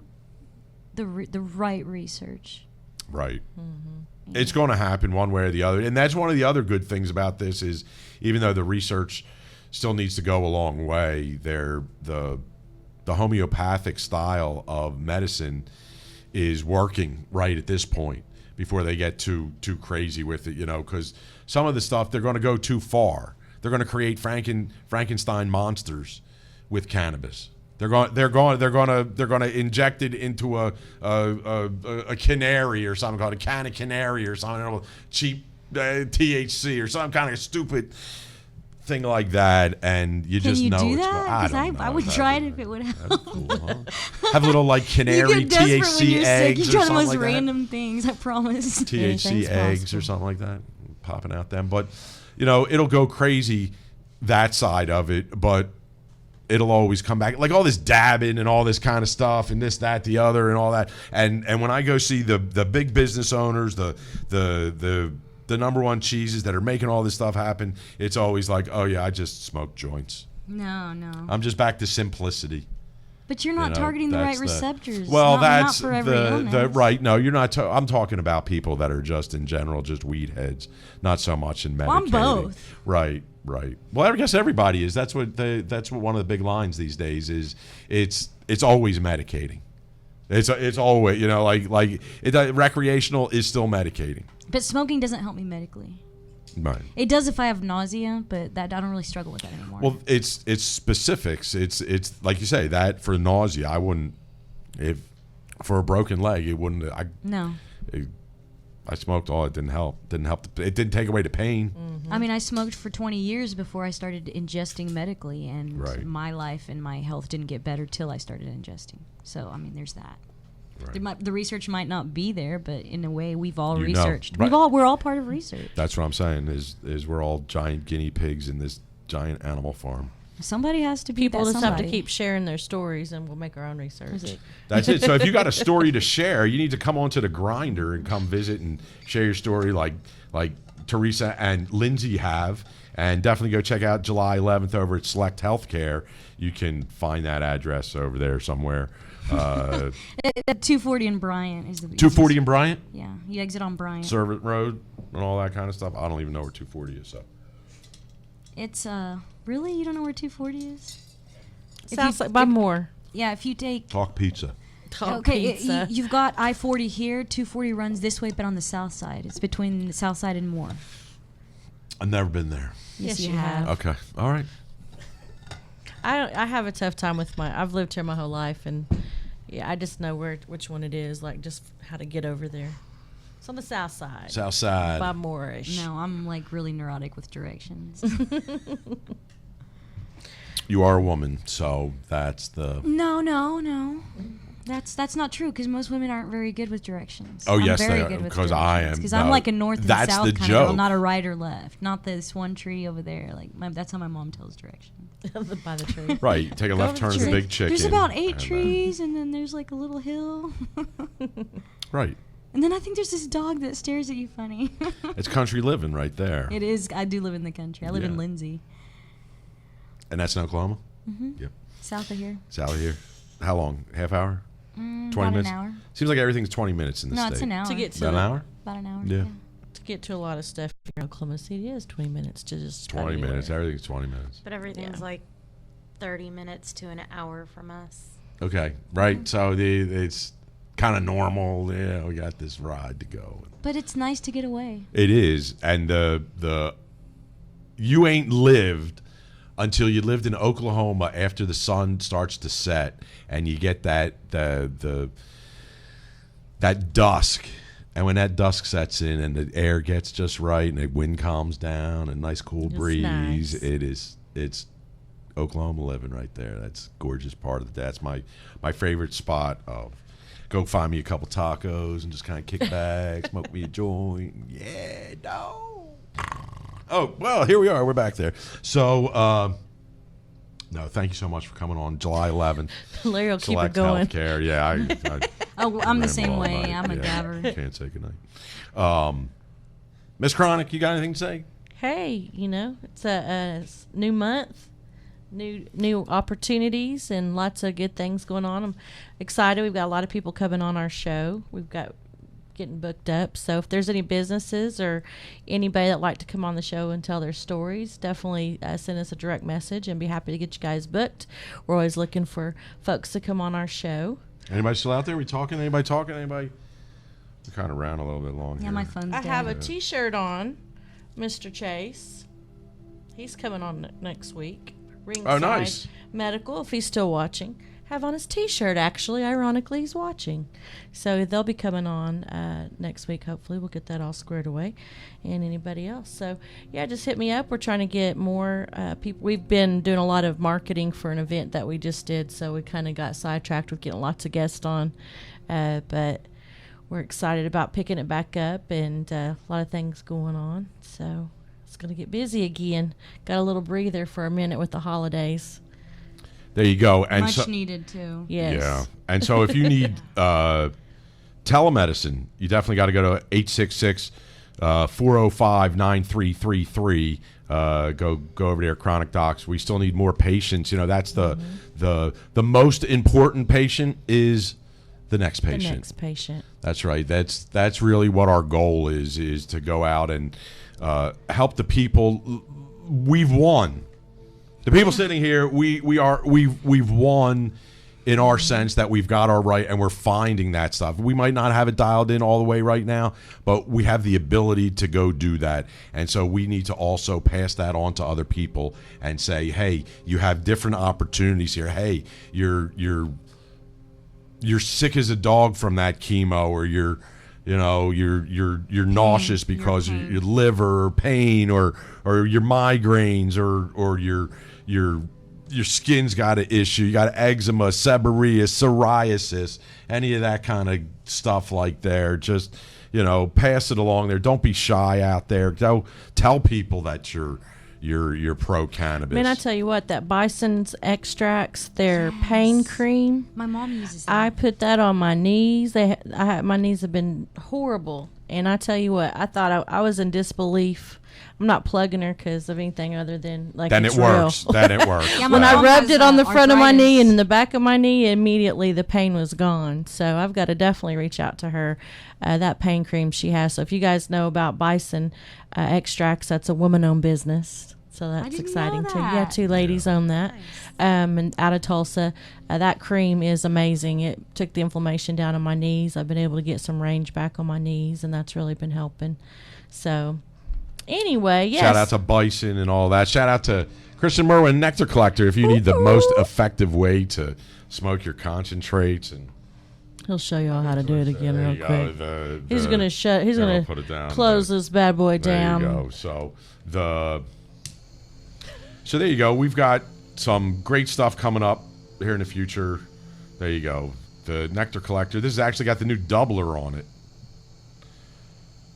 the right research. Right. It's going to happen one way or the other. And that's one of the other good things about this is even though the research still needs to go a long way, the homeopathic style of medicine is working right at this point before they get too crazy with it, because some of the stuff, they're going to go too far. They're going to create Frankenstein monsters with cannabis. They're going to inject it into a canary or something called a can of canary or something, cheap THC or some kind of stupid thing like that, and you just know do it's that? going. I would try it if it would help. Cool, huh? Have a little like canary You get desperate when THC you're sick. eggs You or try the something most like random things. I promise. that. THC Anything's eggs possible. or something like that, popping out them. But it'll go crazy that side of it, but it'll always come back, like all this dabbing and all this kind of stuff and this, that, the other, and all that. And when I go see the big business owners, the number one cheeses that are making all this stuff happen, it's always like, oh yeah, I just smoke joints. No. I'm just back to simplicity. But you're not targeting the right receptors. Well, not that's for every the illness. right. No, you're not. I'm talking about people that are just in general, just weed heads, not so much in medicating. Well, I'm both. Right. Well, I guess everybody is. That's what one of the big lines these days is. It's always medicating. It's always recreational is still medicating. But smoking doesn't help me medically. Right. It does if I have nausea, but I don't really struggle with that anymore. Well, it's specifics. It's like you say, that for nausea, I wouldn't. If for a broken leg, it wouldn't. No. I smoked all. It didn't help. It didn't take away the pain. I mean, I smoked for 20 years before I started ingesting medically, and Right. my life and my health didn't get better till I started ingesting. So, I mean, there's that. Right. The research might not be there, but in a way, we've all You know, researched. right. We're all part of research. That's what I'm saying. Is we're all giant guinea pigs in this giant animal farm. Somebody has to be People that just have to somebody. keep sharing their stories, and we'll make our own research. That's it. So if you got a story to share, you need to come onto the Grinder and come visit and share your story, like Teresa and Lindsay have. And definitely go check out July 11th over at Select Healthcare. You can find that address over there somewhere. At 240 in Bryant is the 240 in Bryant, Yeah, you exit on Bryant. Servant Road, and all that kind of stuff. I don't even know where 240 is. So It's really, you don't know where 240 is? Sounds like by more. Yeah, if you take Talk Pizza. okay, Pizza. you've got I-40 here. 240 runs this way, but on the south side. It's between the south side and Moore. I've never been there. Yes, you have. Okay, all right. I have a tough time with I've lived here my whole life, and yeah, I just know which one it is, like just how to get over there. It's on the south side. South side. By Moorish. No, I'm like really neurotic with directions. You are a woman, so that's the. No. That's not true, because most women aren't very good with directions. Oh, I'm yes, very they are, good with because directions, I am. Because I'm No, like a north and that's south the kind of girl, joke. not a right or left. Not this one tree over there. That's how my mom tells directions. By the tree. Right, you take a left to turn the to the tree. big chicken. There's about 8 and, trees, and then there's like a little hill. Right. And then I think there's this dog that stares at you funny. It's country living right there. It is. I do live in the country. I live in Yeah. Lindsay, And that's in Oklahoma? Mm-hmm. Yep. south of here. Sally here. How long? Half hour? 20 about minutes? an hour. Seems like everything's 20 minutes in the No, state. it's an hour. To get to About an hour? About an hour. Yeah. to get to a lot of stuff here in Oklahoma City, it is 20 minutes to just about 20 minutes. anywhere. Everything's 20 minutes. But everything's Yeah. like 30 minutes to an hour from us. Okay. Right. So it's kind of normal. Yeah, we got this ride to go. But it's nice to get away. It is. And the you ain't lived until you lived in Oklahoma after the sun starts to set and you get that dusk. And when that dusk sets in and the air gets just right and the wind calms down and nice cool It's breeze, nice. it's Oklahoma living right there. That's a gorgeous part of the day. That's my favorite spot of go find me a couple tacos and just kind of kick back, smoke me a joint. Yeah, no. Oh, well, here we are. We're back there. So, no, thank you so much for coming on July 11th. Larry will keep Select it going. Healthcare. Yeah, I Oh, I'm the same ramble all way. night. I'm a Yeah, gabber. Can't say goodnight. Miss Chronic, you got anything to say? Hey, it's a new month, new opportunities, and lots of good things going on. I'm excited. We've got a lot of people coming on our show. We've got getting booked up. So if there's any businesses or anybody that'd like to come on the show and tell their stories, definitely send us a direct message and be happy to get you guys booked. We're always looking for folks to come on our show. Anybody still out there? We talking? Anybody talking? Anybody? We kind of ran a little bit long Yeah, here. my phone's I dead. have a T-shirt on, Mr. Chase. He's coming on next week. Ringside Oh, nice. Medical, if he's still watching. have on his T-shirt. Actually, ironically, he's watching, so they'll be coming on next week. Hopefully, we'll get that all squared away, and anybody else. So yeah, just hit me up. We're trying to get more people. We've been doing a lot of marketing for an event that we just did, so we kind of got sidetracked with getting lots of guests on, but we're excited about picking it back up, and a lot of things going on. So it's going to get busy again. Got a little breather for a minute with the holidays. There you go. And Much so, needed too. Yes. yeah. And so if you need telemedicine, you definitely got to go to 866-405-9333. Go over there, Chronic Docs. We still need more patients. You know, that's the most important patient is the next patient. The next patient. That's right. That's really what our goal is to go out and help the people. We've won. The people sitting here, we've won in our sense that we've got our right, and we're finding that stuff. We might not have it dialed in all the way right now, but we have the ability to go do that. And so we need to also pass that on to other people and say, hey, you have different opportunities here. Hey, you're sick as a dog from that chemo, or you're nauseous because of your liver or pain, or your migraines, or your skin's got an issue. You got eczema, seborrhea, psoriasis, any of that kind of stuff like there. Just, pass it along there. Don't be shy out there. Go tell people that you're pro cannabis. Man, I tell you what, that Bison's extracts, their pain cream. My mom uses that. I put that on my knees. My knees have been horrible, and I tell you what, I thought I was in disbelief. I'm not plugging her because of anything other than then it's it works. real. Then it works. Yeah, When I mom rubbed has, it on the front of my knee arthritis. and in the back of my knee, immediately the pain was gone. So I've got to definitely reach out to her. That pain cream she has. So if you guys know about Bison extracts, that's a woman-owned business. So that's didn't exciting know too. that. Yeah, 2 ladies own that. And out of Tulsa, that cream is amazing. It took the inflammation down on my knees. I've been able to get some range back on my knees, and that's really been helping. So anyway, yes. Shout out to Bison and all that. Shout out to Christian Merwin, Nectar Collector, if you need the most effective way to smoke your concentrates. And He'll show you all how to do it again there real you go. quick. He's The- gonna shut. He's there, I'll gonna put it down close there. this bad boy There down. you go. So there you go. We've got some great stuff coming up here in the future. There you go. The Nectar Collector. This has actually got the new doubler on it.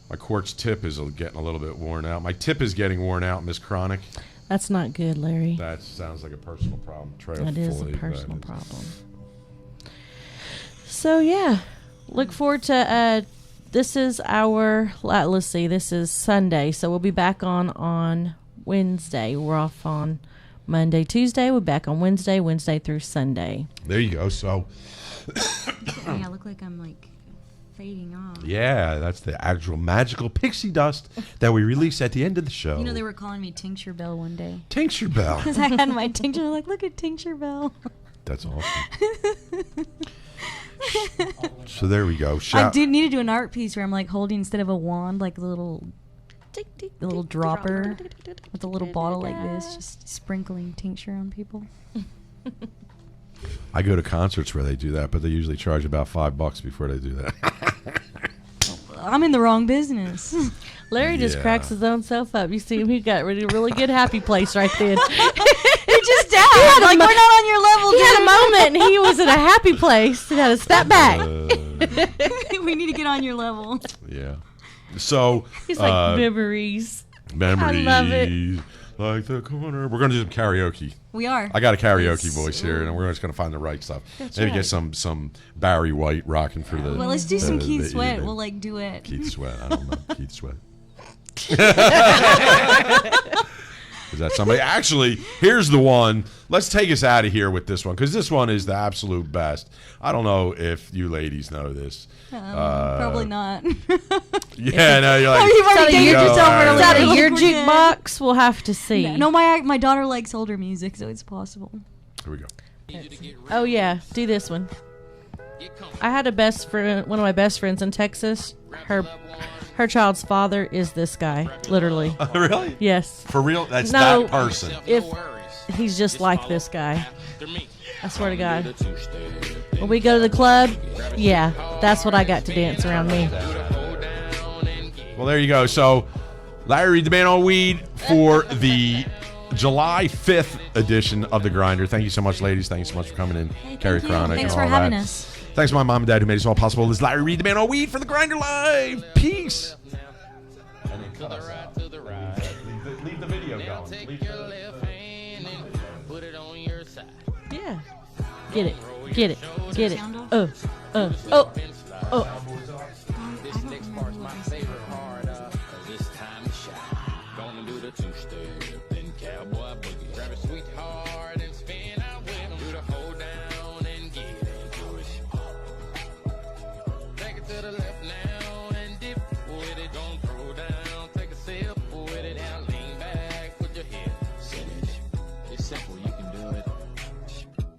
My quartz tip is getting a little bit worn out. My tip is getting worn out, Miss Chronic. That's not good, Larry. That sounds like a personal problem. That is a personal problem. So yeah, look forward to. This is our. Let's see. This is Sunday, so we'll be back on Wednesday. We're off on Monday, Tuesday. We're back on Wednesday through Sunday. There you go. So Hey, I look like I'm fading off. yeah, that's the actual magical pixie dust that we release at the end of the show. You know, they were calling me Tincture Bell one day. Tincture Bell. Because I had my tincture. They're like, look at Tincture Bell. That's awesome. So there we go. I do need to do an art piece where I'm holding, instead of a wand, a little dropper with a little bottle like this, just sprinkling tincture on people. I go to concerts where they do that, but they usually charge about $5 before they do that. I'm in the wrong business. Larry just Yeah. cracks his own self up. You see him? He got really good happy place right then. He just died. We're not on your level, He dude. had a moment, and he was in a happy place. He had to step back. We need to get on your level. Yeah. So He's like memories. memories, I love it. like the corner. We're gonna do some karaoke. We are. I got a karaoke voice here, and we're just gonna find the right stuff. That's Maybe right. get some Barry White rocking for the. Well, let's do some Keith the Sweat. evening. We'll duet. Keith Sweat. I don't know. Keith Sweat. Is that somebody? Actually, here's the one. Let's take us out of here with this one, because this one is the absolute best. I don't know if you ladies know this. Probably not. Yeah, no, you're like. You've already dated go, yourself all right. earlier. Is that a Look, your we're good. jukebox? We'll have to see. No, my daughter likes older music, so it's possible. Here we go. Oh yeah, do this one. I had a best friend, one of my best friends in Texas. Her child's father is this guy, literally. Really? Yes. For real? That's No. that person. If he's just like this guy. I swear to God. When we go to the club, yeah, that's what I got to dance around me. Well, there you go. So, Larry Reed, the man on weed, for the July 5th edition of the Grinder. Thank you so much, ladies. Thank you so much for coming in. Carrie Chronic. Thanks and for all having that. us. Thanks to my mom and dad who made this all possible. This is Larry Reed, the man on weed, for the Grinder Live. Peace. And then cut us out. Leave the video going. Yeah. Get it. Get it. Get it. Oh. I don't remember what we said.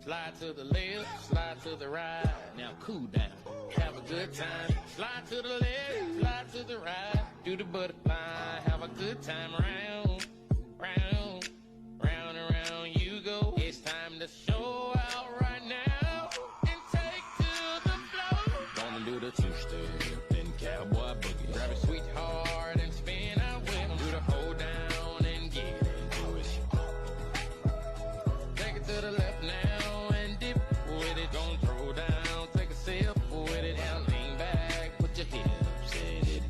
Slide to the left, slide to the right. Now cool down, have a good time. Slide to the left, slide to the right. Do the butterfly, have a good time. Round, round, round and round you go. It's time to show out right now and take to the floor. Gonna do the two-step and cowboy boogie. Grab a sweetheart and spin out with 'em. Do the hold down and get into it. Take it to the left now. Don't throw down, take a sip with it, and lean back, put your hips in it.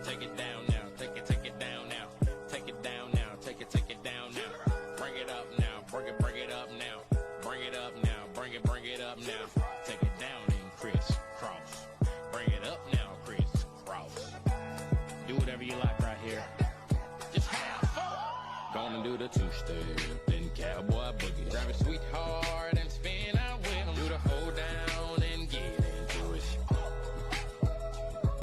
Take it down now, take it down now. Take it down now, take it down now. Bring it up now, bring it up now. Bring it up now, bring it up now. Take it down and crisscross. Bring it up now, crisscross. Do whatever you like right here. Just have fun. Gonna do the two-step.